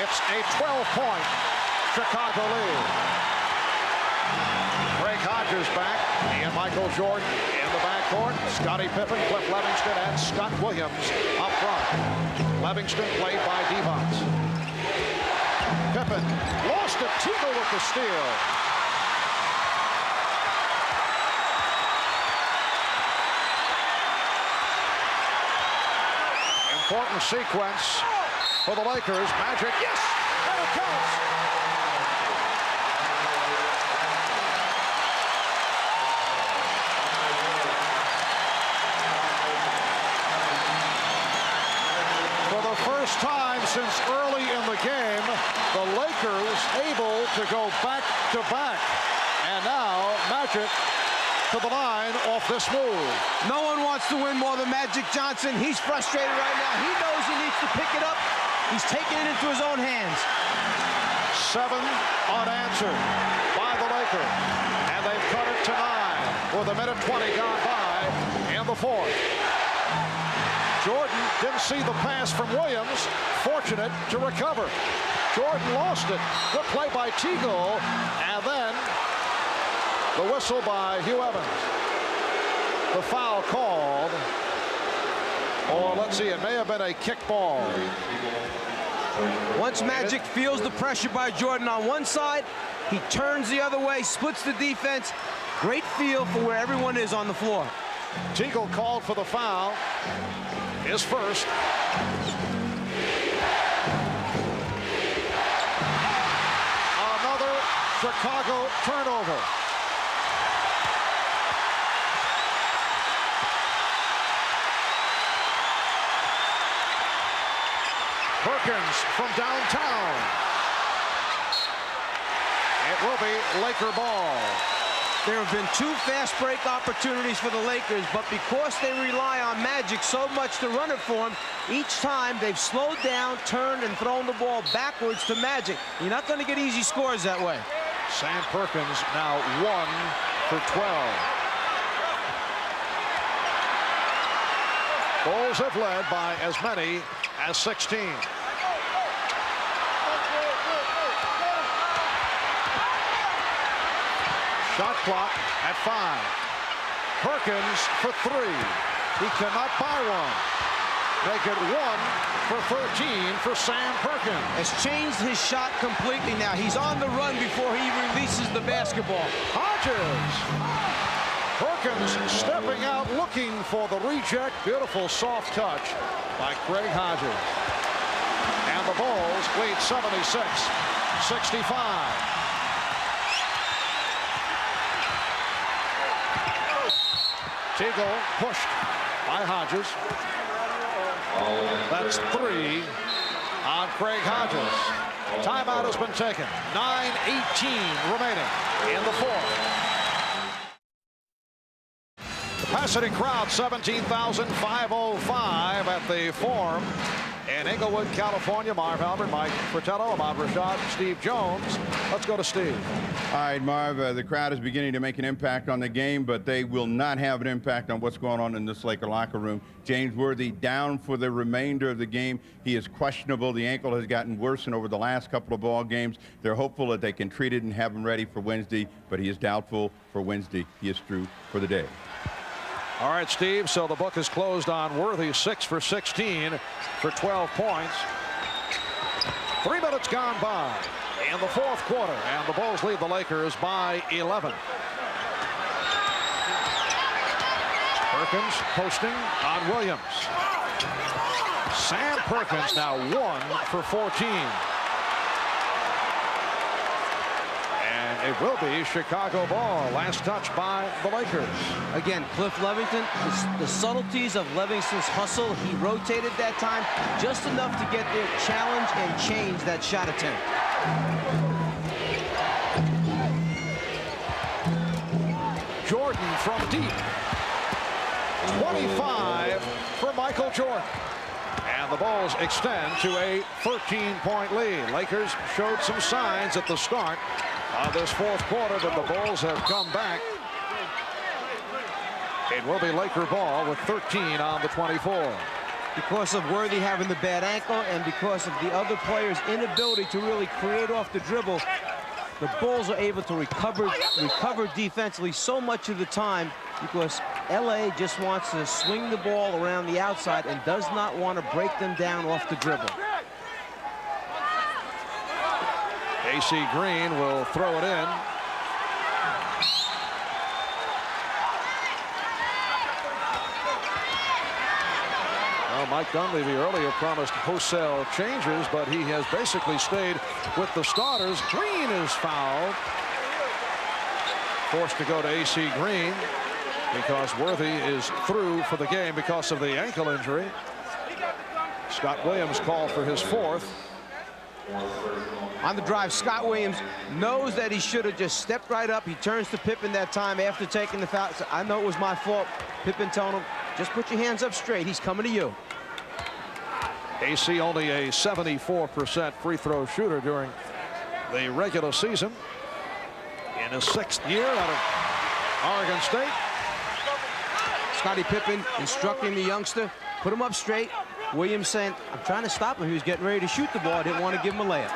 It's a 12-point Chicago lead. Greg Hodges back. And Michael Jordan in the backcourt. Scottie Pippen, Cliff Levingston, and Scott Williams up front. Levingston played by Devons. Pippen lost it. Teagle with the steal. Important sequence for the Lakers. Magic, yes, and it counts. For the first time since early in the game, the Lakers able to go back to back. And now Magic to the line off this move.
No one wants to win more than Magic Johnson. He's frustrated right now. He knows he needs to pick it up. He's taking it into his own hands.
7 unanswered by the Lakers. And they've cut it to 9 with a minute 20 gone by in the fourth. Jordan didn't see the pass from Williams. Fortunate to recover. Jordan lost it. Good play by Teagle. And then the whistle by Hugh Evans. The foul called. Or let's see, it may have been a kick ball.
Once Magic feels the pressure by Jordan on one side, he turns the other way, splits the defense. Great feel for where everyone is on the floor.
Teagle called for the foul. His first. Another Chicago turnover. Perkins from downtown. It will be Laker ball.
There have been 2 fast break opportunities for the Lakers, but because they rely on Magic so much to run it for him, each time they've slowed down, turned, and thrown the ball backwards to Magic. You're not going to get easy scores that way.
Sam Perkins now 1 for 12. Bulls have led by as many as 16. Shot clock at 5. Perkins for 3. He cannot buy one. Make it 1 for 13 for Sam Perkins.
Has changed his shot completely now. He's on the run before he releases the basketball.
Hodges. Perkins stepping out, looking for the reject. Beautiful soft touch by Greg Hodges. And the Bulls lead 76-65. Teagle pushed by Hodges. That's 3 on Craig Hodges. Timeout has been taken. 9:18 remaining in the fourth. Capacity crowd 17,505 at the Forum in Inglewood, California. Marv Albert, Mike Fratello, Ahmad Rashad, Steve Jones. Let's go to Steve.
All right, Marv, the crowd is beginning to make an impact on the game, but they will not have an impact on what's going on in this Laker locker room. James Worthy down for the remainder of the game. He is questionable. The ankle has gotten worse and over the last couple of ball games. They're hopeful that they can treat it and have him ready for Wednesday, but he is doubtful for Wednesday. He is through for the day.
All right, Steve, so the book is closed on Worthy, 6 for 16 for 12 points. 3 minutes gone by in the fourth quarter, and the Bulls lead the Lakers by 11. Perkins posting on Williams. Sam Perkins now 1 for 14. It will be Chicago ball. Last touch by the Lakers.
Again, Cliff Levington, the subtleties of Livingston's hustle. He rotated that time just enough to get there, challenge and change that shot attempt.
Jordan from deep. 25 for Michael Jordan. And the Bulls extend to a 13-point lead. Lakers showed some signs at the start of this fourth quarter, but the Bulls have come back. It will be Laker ball with 13 on the 24.
Because of Worthy having the bad ankle and because of the other players' inability to really create off the dribble, the Bulls are able to recover defensively so much of the time because LA just wants to swing the ball around the outside and does not want to break them down off the dribble.
AC Green will throw it in. Well, Mike Dunleavy earlier promised wholesale changes, but he has basically stayed with the starters. Green is fouled. Forced to go to AC Green because Worthy is through for the game because of the ankle injury. Scott Williams called for his fourth.
On the drive, Scott Williams knows that he should have just stepped right up. He turns to Pippen that time after taking the foul. So I know it was my fault. Pippen telling him, just put your hands up straight. He's coming to you.
AC only a 74% free throw shooter during the regular season. In his 6th year out of Oregon State.
Scottie Pippen instructing the youngster, put him up straight. Williams saying, I'm trying to stop him. He was getting ready to shoot the ball. I didn't want to give him a layup.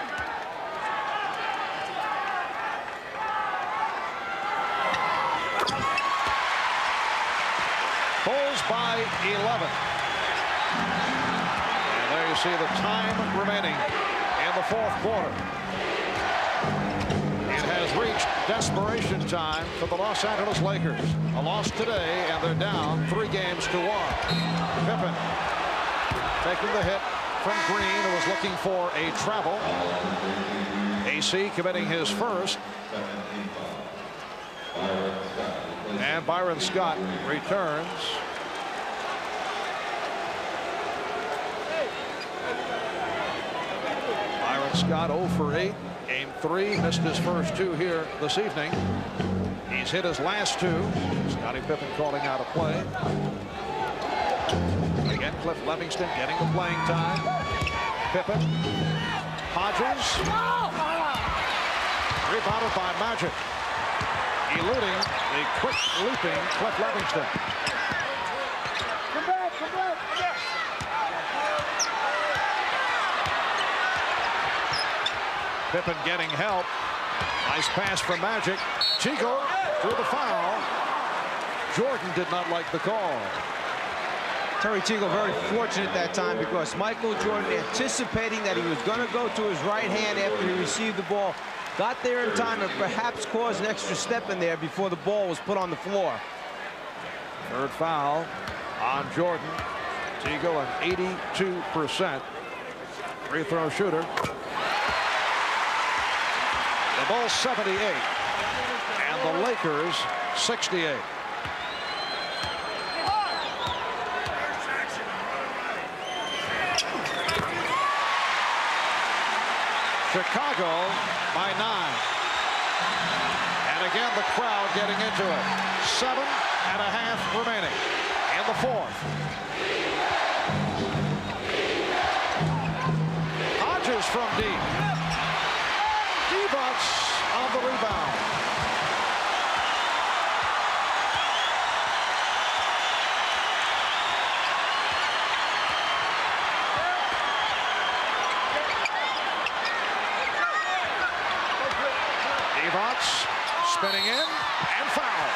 Bulls by 11. And there you see the time remaining in the fourth quarter. It has reached desperation time for the Los Angeles Lakers. A loss today, and they're down 3 games to 1. Pippen taking the hit from Green, who was looking for a travel. AC committing his first. And Byron Scott returns. Byron Scott 0 for 8. Game 3, missed his first 2 here this evening. He's hit his last 2. Scottie Pippen calling out a play. Again, Cliff Livingston getting the playing time. Pippen. Hodges. Rebounded by Magic. Eluding the quick leaping Cliff Livingston.
Come back.
Pippen getting help. Nice pass from Magic. Chico through the foul. Jordan did not like the call.
Terry Teagle very fortunate that time because Michael Jordan, anticipating that he was going to go to his right hand after he received the ball, got there in time and perhaps caused an extra step in there before the ball was put on the floor.
Third foul on Jordan. Teagle an 82% Free throw shooter. The Bulls 78 and the Lakers 68. Chicago by 9. And again the crowd getting into it. 7.5 remaining in the fourth. Hodges from deep. Divac on the rebound. Divac spinning in and foul.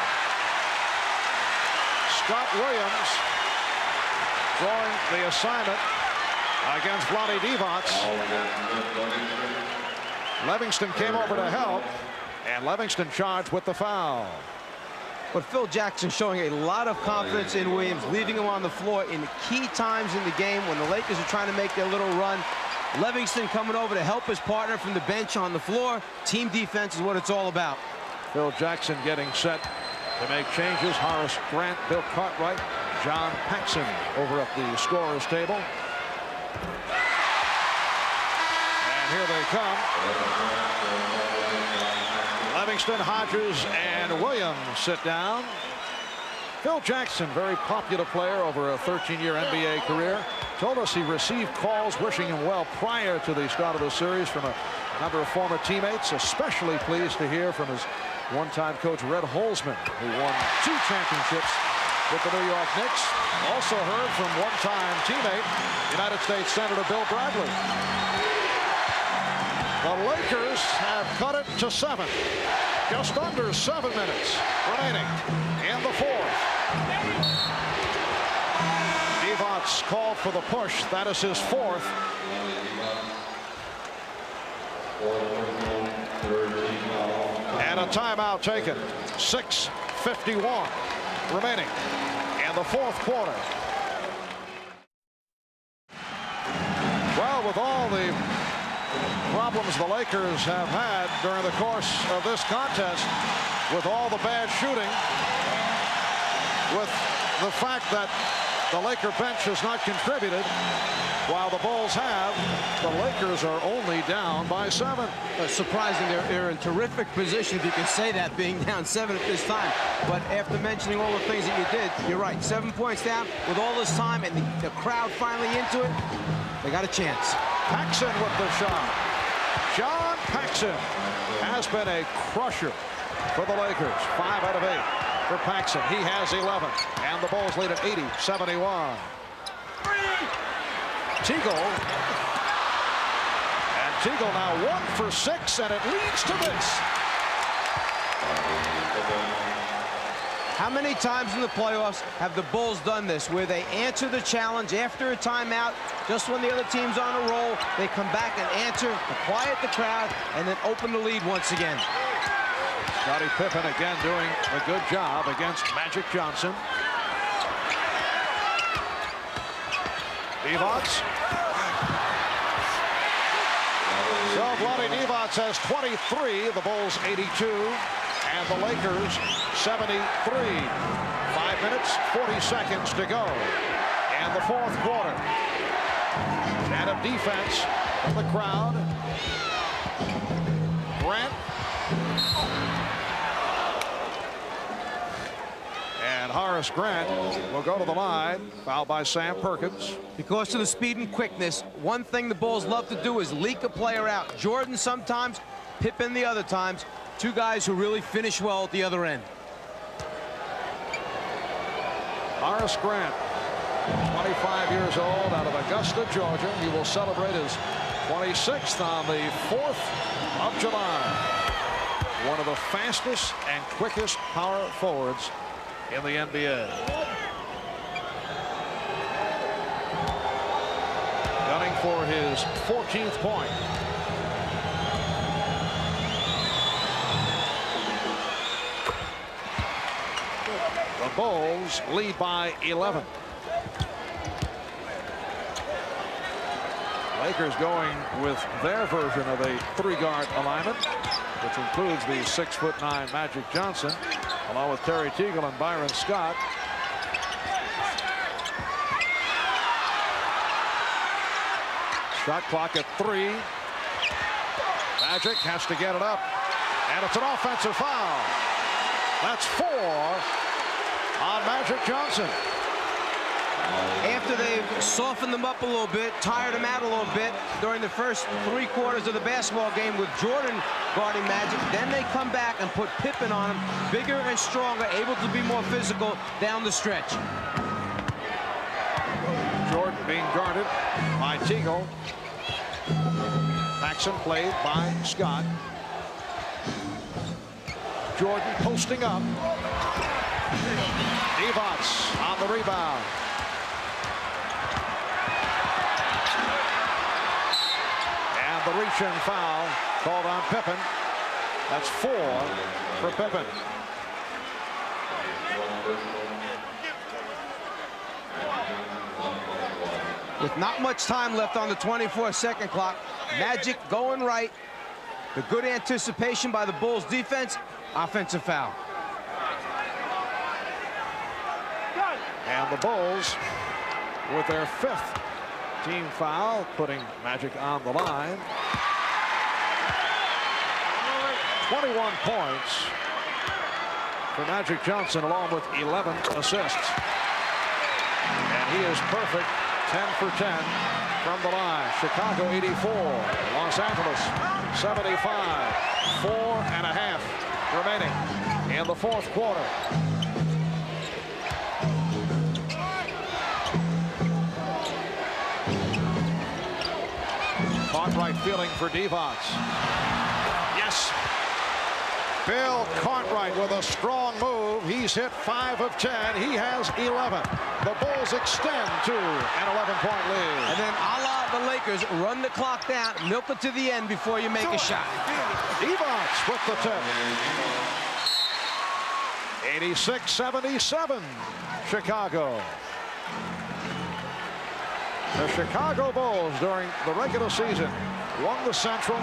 Scott Williams drawing the assignment against Vlade Divac. Livingston came over to help, and Livingston charged with the foul.
But Phil Jackson showing a lot of confidence in Williams, leaving him on the floor in key times in the game when the Lakers are trying to make their little run. Livingston coming over to help his partner from the bench on the floor. Team defense is what it's all about.
Phil Jackson getting set to make changes. Horace Grant, Bill Cartwright, John Paxson over at the scorer's table. And here they come. Livingston, Hodges, and Williams sit down. Phil Jackson, very popular player over a 13-year NBA career, told us he received calls wishing him well prior to the start of the series from a number of former teammates. Especially pleased to hear from his one-time coach Red Holzman, who won 2 championships with the New York Knicks. Also heard from one-time teammate, United States Senator Bill Bradley. The Lakers have cut it to 7. Just under 7 minutes remaining in the fourth. Divac called for the push. That is his 4th. And a timeout taken. 6:51 remaining in the fourth quarter. Well, with all the problems the Lakers have had during the course of this contest, with all the bad shooting, with the fact that the Laker bench has not contributed, while the Bulls have, the Lakers are only down by 7.
Surprising, they're in terrific position, if you can say that, being down 7 at this time. But after mentioning all the things that you did, you're right. 7 points down with all this time and the crowd finally into it. They got a chance.
Paxson with the shot. John Paxson has been a crusher for the Lakers. 5 out of 8 for Paxson. He has 11. And the Bulls lead at 80-71. Teagle. And Teagle now 1 for 6, and it leads to this.
How many times in the playoffs have the Bulls done this, where they answer the challenge after a timeout, just when the other team's on a roll, they come back and answer, to quiet the crowd, and then open the lead once again.
Scottie Pippen again doing a good job against Magic Johnson. Divac. So Vlade Divac has 23, the Bulls 82, and the Lakers 73. 5 minutes, 40 seconds to go in the fourth quarter. And a defense from the crowd. Grant. And Horace Grant will go to the line, fouled by Sam Perkins.
Because of the speed and quickness, one thing the Bulls love to do is leak a player out. Jordan sometimes, Pippen the other times. 2 guys who really finish well at the other end.
Horace Grant, 25 years old, out of Augusta, Georgia. He will celebrate his 26th on the 4th of July. One of the fastest and quickest power forwards in the NBA. Gunning for his 14th point. The Bulls lead by 11. Lakers going with their version of a 3-guard alignment, which includes the 6'9" Magic Johnson, along with Terry Teagle and Byron Scott. Shot clock at 3. Magic has to get it up, and it's an offensive foul. That's 4 on Magic Johnson.
After they've softened them up a little bit, tired them out a little bit during the first 3 quarters of the basketball game with Jordan guarding Magic, then they come back and put Pippen on him, bigger and stronger, able to be more physical down the stretch.
Jordan being guarded by Teagle. Paxson played by Scott. Jordan posting up. Divac on the rebound. And the reach-in foul called on Pippen. That's 4 for Pippen.
With not much time left on the 24-second clock, Magic going right. The good anticipation by the Bulls defense. Offensive foul.
And the Bulls with their 5th team foul, putting Magic on the line. 21 points for Magic Johnson, along with 11 assists. And he is perfect, 10 for 10 from the line. Chicago 84, Los Angeles 75. 4.5 remaining in the 4th quarter. Cartwright feeling for Divac. Yes. Bill Cartwright with a strong move. He's hit 5 of 10. He has 11. The Bulls extend to an 11-point lead.
And then a la the Lakers, run the clock down, milk it to the end before you make a shot.
Divac with the tip. 86-77, Chicago. The Chicago Bulls during the regular season won the Central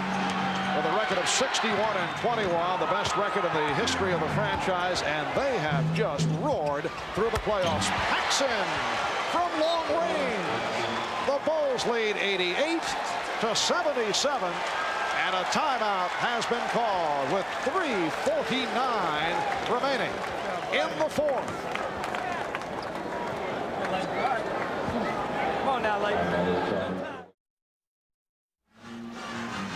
with a record of 61-21, the best record in the history of the franchise, and they have just roared through the playoffs. Paxson from long range. The Bulls lead 88-77, and a timeout has been called with 3:49 remaining in the 4th.
Come on now, ladies.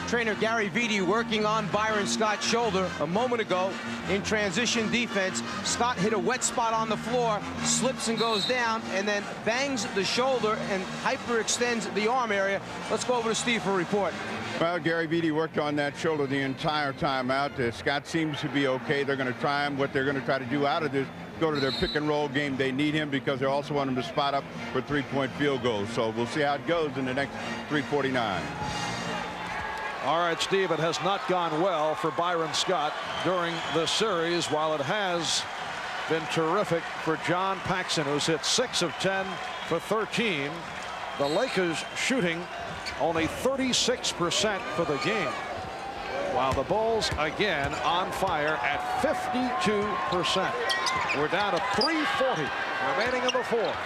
Trainer Gary Vitti working on Byron Scott's shoulder a moment ago in transition defense. Scott hit a wet spot on the floor, slips and goes down, and then bangs the shoulder and hyperextends the arm area. Let's go over to Steve for a report.
Well, Gary Vitti worked on that shoulder the entire time out. Scott seems to be okay. They're going to try him. What they're going to try to do out of this, go to their pick and roll game. They need him because they also want him to spot up for 3-point field goals. So we'll see how it goes in the next 3:49.
All right, Steve, it has not gone well for Byron Scott during this series, while it has been terrific for John Paxson, who's hit 6 of 10 for 13. The Lakers shooting only 36% for the game, while the Bulls again on fire at 52%. We're down to 3:40 remaining in the 4th,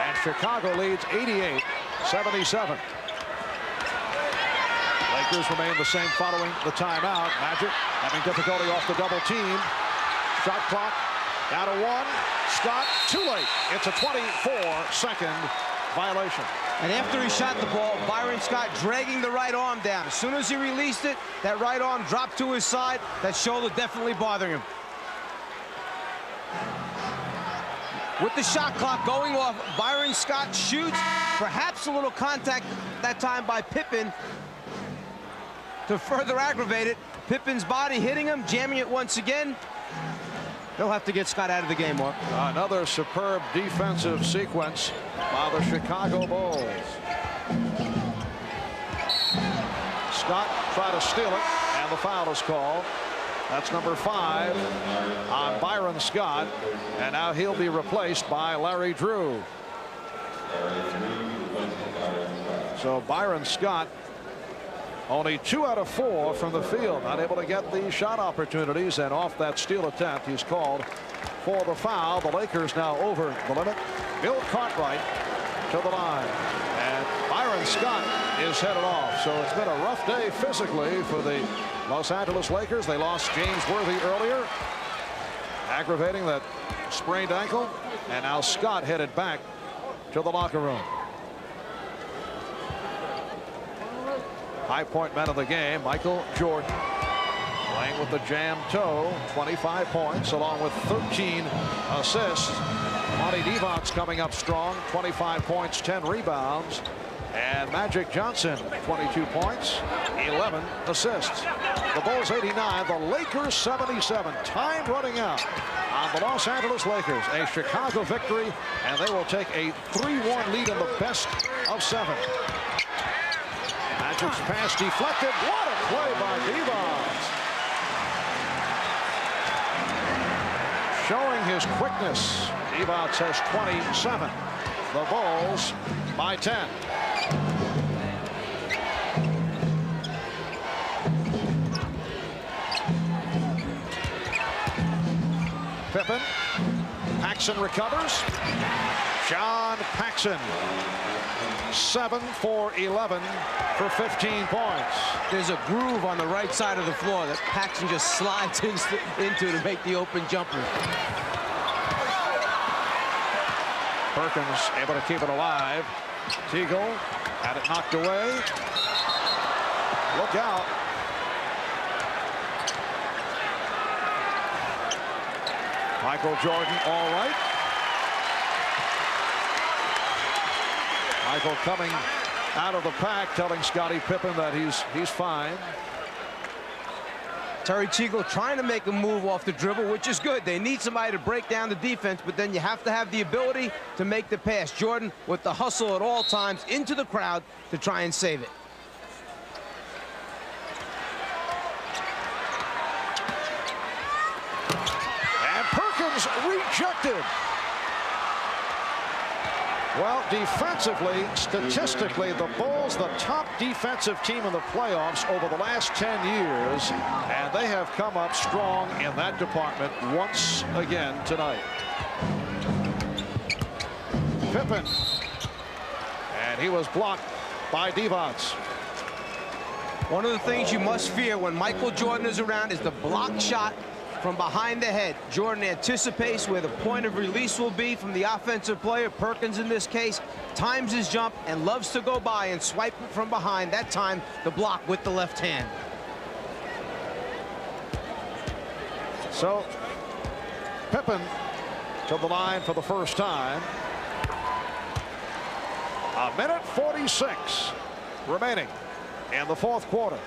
and Chicago leads 88-77. Lakers remain the same following the timeout. Magic having difficulty off the double team. Shot clock down to 1. Scott too late. It's a 24-second violation.
And after he shot the ball, Byron Scott dragging the right arm down. As soon as he released it, that right arm dropped to his side. That shoulder definitely bothering him. With the shot clock going off, Byron Scott shoots. Perhaps a little contact that time by Pippen to further aggravate it. Pippen's body hitting him, jamming it once again. They'll have to get Scott out of the game, Mark.
Another superb defensive sequence by the Chicago Bulls. Scott tried to steal it, and the foul is called. That's number 5 on Byron Scott, and now he'll be replaced by Larry Drew. So Byron Scott, only 2 out of 4 from the field, not able to get the shot opportunities, and off that steal attempt, he's called for the foul. The Lakers now over the limit. Bill Cartwright to the line, and Byron Scott is headed off. So it's been a rough day physically for the Los Angeles Lakers. They lost James Worthy earlier, aggravating that sprained ankle, and now Scott headed back to the locker room. High point man of the game, Michael Jordan, playing with the jam toe, 25 points along with 13 assists. Monty Divac coming up strong, 25 points, 10 rebounds. And Magic Johnson, 22 points, 11 assists. The Bulls 89, the Lakers 77. Time running out on the Los Angeles Lakers. A Chicago victory, and they will take a 3-1 lead in the best of 7. Magic's pass deflected. What a play by Divac. Showing his quickness. Divac has 27. The Bulls by 10. Pippen. Paxson recovers. John Paxson, 7 for 11 for 15 points.
There's a groove on the right side of the floor that Paxson just slides into to make the open jumper.
Perkins able to keep it alive. Teagle had it knocked away. Look out. Michael Jordan all right. Michael coming out of the pack, telling Scottie Pippen that he's fine.
Terry Teagle trying to make a move off the dribble, which is good. They need somebody to break down the defense, but then you have to have the ability to make the pass. Jordan with the hustle at all times into the crowd to try and save it.
And Perkins rejected. Well, defensively, statistically, the Bulls, the top defensive team in the playoffs over the last 10 years, and they have come up strong in that department once again tonight. Pippen, and he was blocked by Divac.
One of the things you must fear when Michael Jordan is around is the block shot from behind the head. Jordan anticipates where the point of release will be from the offensive player, Perkins in this case, times his jump and loves to go by and swipe it from behind. That time, the block with the left hand.
So, Pippen to the line for the first time. A minute 46 remaining in the fourth quarter.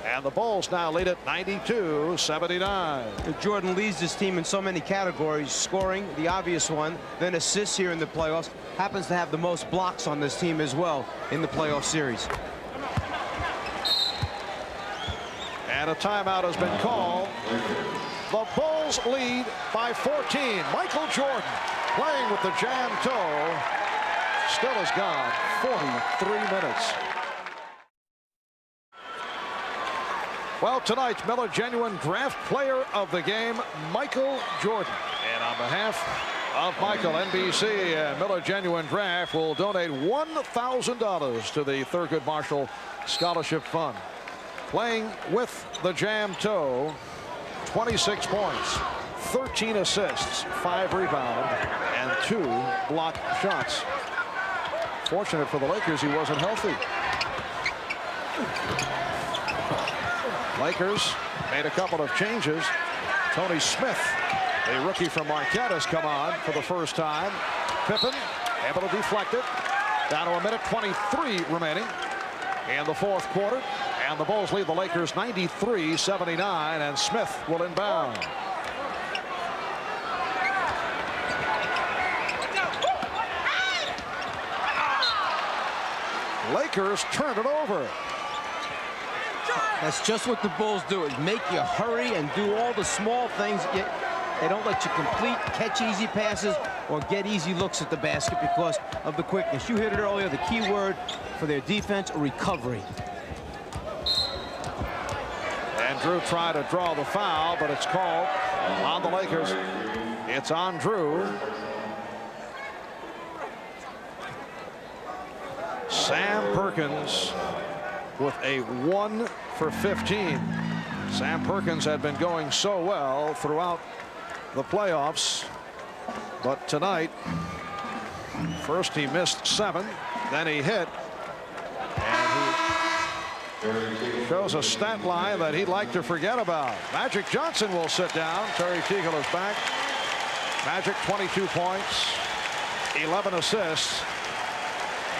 And the Bulls now lead at 92-79.
Jordan leads this team in so many categories, scoring, the obvious one, then assists here in the playoffs. Happens to have the most blocks on this team as well in the playoff series.
And a timeout has been called. The Bulls lead by 14. Michael Jordan playing with the jam toe. Still has gone 43 minutes. Well, tonight's Miller Genuine Draft Player of the Game, Michael Jordan. And on behalf of Michael, NBC and Miller Genuine Draft will donate $1,000 to the Thurgood Marshall Scholarship Fund. Playing with the jam toe, 26 points, 13 assists, 5 rebounds, and 2 blocked shots. Fortunate for the Lakers, he wasn't healthy. Lakers made a couple of changes. Tony Smith, a rookie from Marquette, has come on for the first time. Pippen able to deflect it. Down to a minute 23 remaining in the fourth quarter. And the Bulls lead the Lakers 93-79, and Smith will inbound. Lakers turn it over.
That's just what the Bulls do, is make you hurry and do all the small things. They don't let you complete, catch easy passes, or get easy looks at the basket because of the quickness. You hit it earlier, the key word for their defense, recovery.
And Drew tried to draw the foul, but it's called on the Lakers. It's on Drew. Sam Perkins with a 1 for 15. Sam Perkins had been going so well throughout the playoffs, but tonight, first he missed 7, then he hit, and he shows a stat line that he'd like to forget about. Magic Johnson will sit down. Terry Teagle is back. Magic 22 points, 11 assists.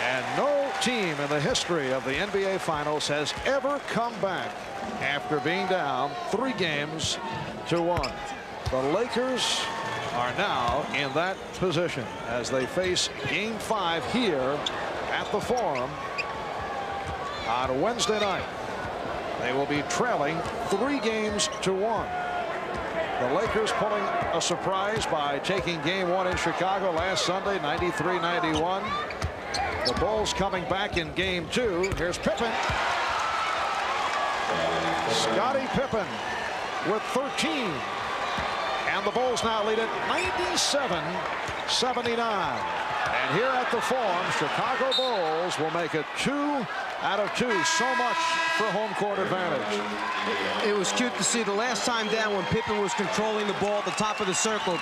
And no team in the history of the NBA Finals has ever come back after being down 3 games to 1. The Lakers are now in that position as they face Game 5 here at the Forum on Wednesday night. They will be trailing 3 games to 1. The Lakers pulling a surprise by taking Game 1 in Chicago last Sunday, 93-91. The Bulls coming back in Game 2. Here's Pippen. Scottie Pippen with 13. And the Bulls now lead it 97-79. And here at the Forum, Chicago Bulls will make it 2 out of 2. So much for home court advantage.
It was cute to see the last time down when Pippen was controlling the ball at the top of the circle.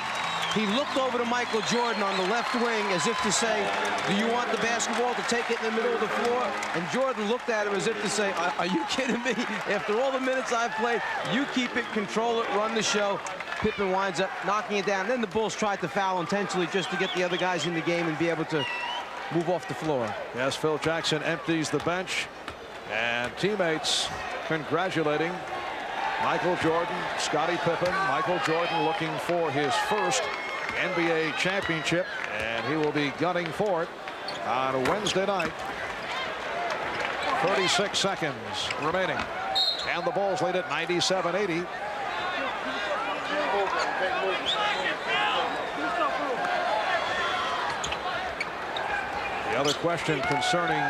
He looked over to Michael Jordan on the left wing as if to say, do you want the basketball to take it in the middle of the floor? And Jordan looked at him as if to say, are you kidding me? After all the minutes I've played, you keep it, control it, run the show. Pippen winds up knocking it down. Then the Bulls tried to foul intentionally just to get the other guys in the game and be able to move off the floor.
Yes, Phil Jackson empties the bench, and teammates congratulating Michael Jordan, Scottie Pippen. Michael Jordan looking for his first NBA championship, and he will be gunning for it on Wednesday night. 36 seconds remaining, and the Bulls lead it 97-80. The other question concerning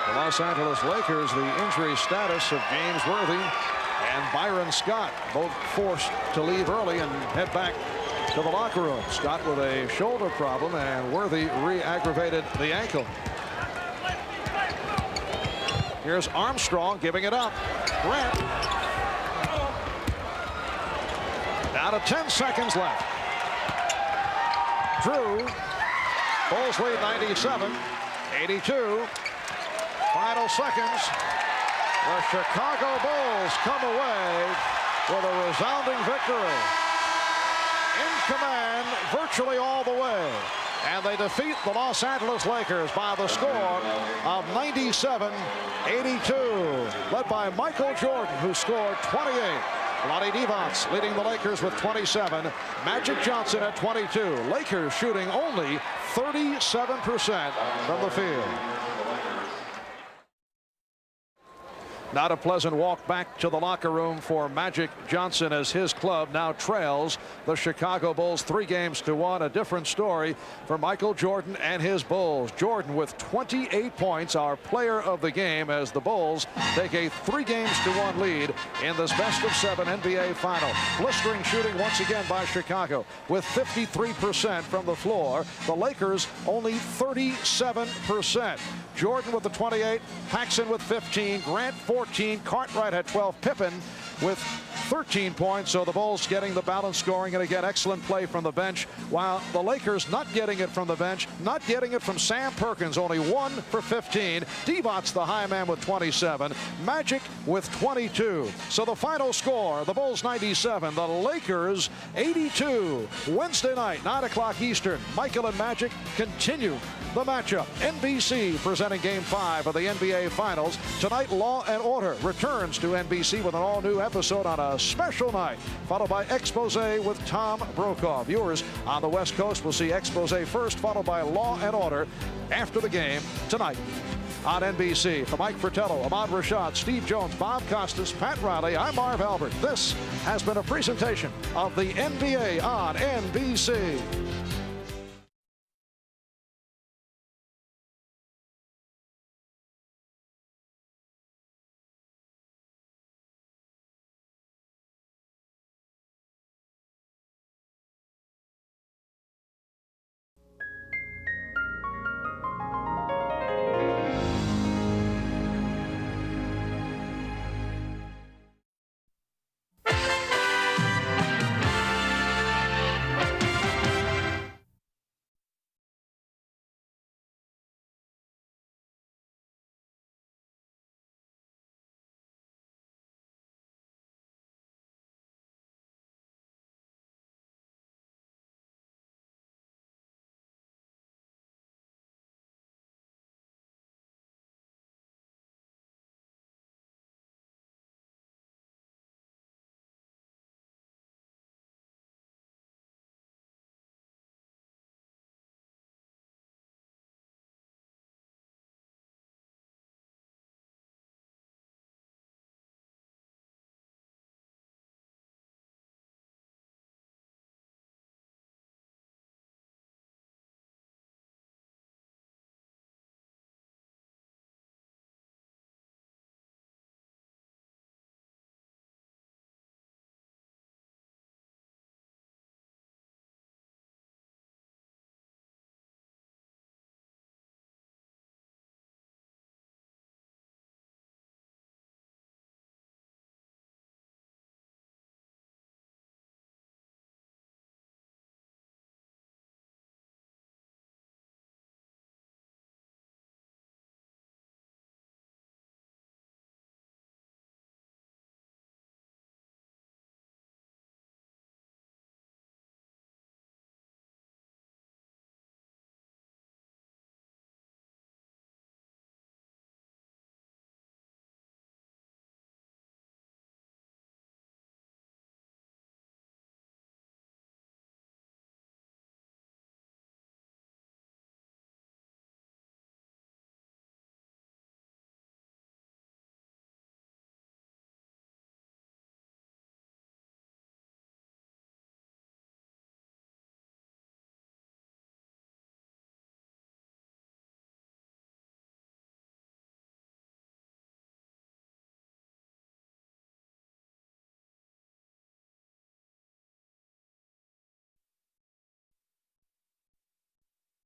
the Los Angeles Lakers, the injury status of James Worthy and Byron Scott, both forced to leave early and head back to the locker room. Scott with a shoulder problem, and Worthy re-aggravated the ankle. Here's Armstrong giving it up. Grant. Down to 10 seconds left. Drew. Bulls lead 97-82. Final seconds. The Chicago Bulls come away with a resounding victory. In command virtually all the way. And they defeat the Los Angeles Lakers by the score of 97-82. Led by Michael Jordan, who scored 28. Lonnie Divac leading the Lakers with 27. Magic Johnson at 22. Lakers shooting only 37% from the field. Not a pleasant walk back to the locker room for Magic Johnson as his club now trails the Chicago Bulls 3 games to 1. A different story for Michael Jordan and his Bulls. Jordan with 28 points, our player of the game, as the Bulls take a 3 games to 1 lead in this best-of-7 NBA final. Blistering shooting once again by Chicago with 53% from the floor. The Lakers only 37%. Jordan with the 28, Paxson with 15, Grant 14, Cartwright had 12, Pippen with 13 points. So the Bulls getting the balance scoring, and again excellent play from the bench, while the Lakers not getting it from the bench, not getting it from Sam Perkins, only 1 for 15. Divac the high man with 27, Magic with 22. So the final score, the Bulls 97, the Lakers 82. Wednesday night, 9 o'clock Eastern. Michael and Magic continue the matchup. NBC presenting Game 5 of the NBA Finals. Tonight, Law and Order returns to NBC with an all-new episode on a special night, followed by Expose with Tom Brokaw. Viewers on the West Coast will see Expose first, followed by Law and Order after the game tonight. on NBC. For Mike Fratello, Ahmad Rashad, Steve Jones, Bob Costas, Pat Riley, I'm Marv Albert. This has been a presentation of the NBA on NBC.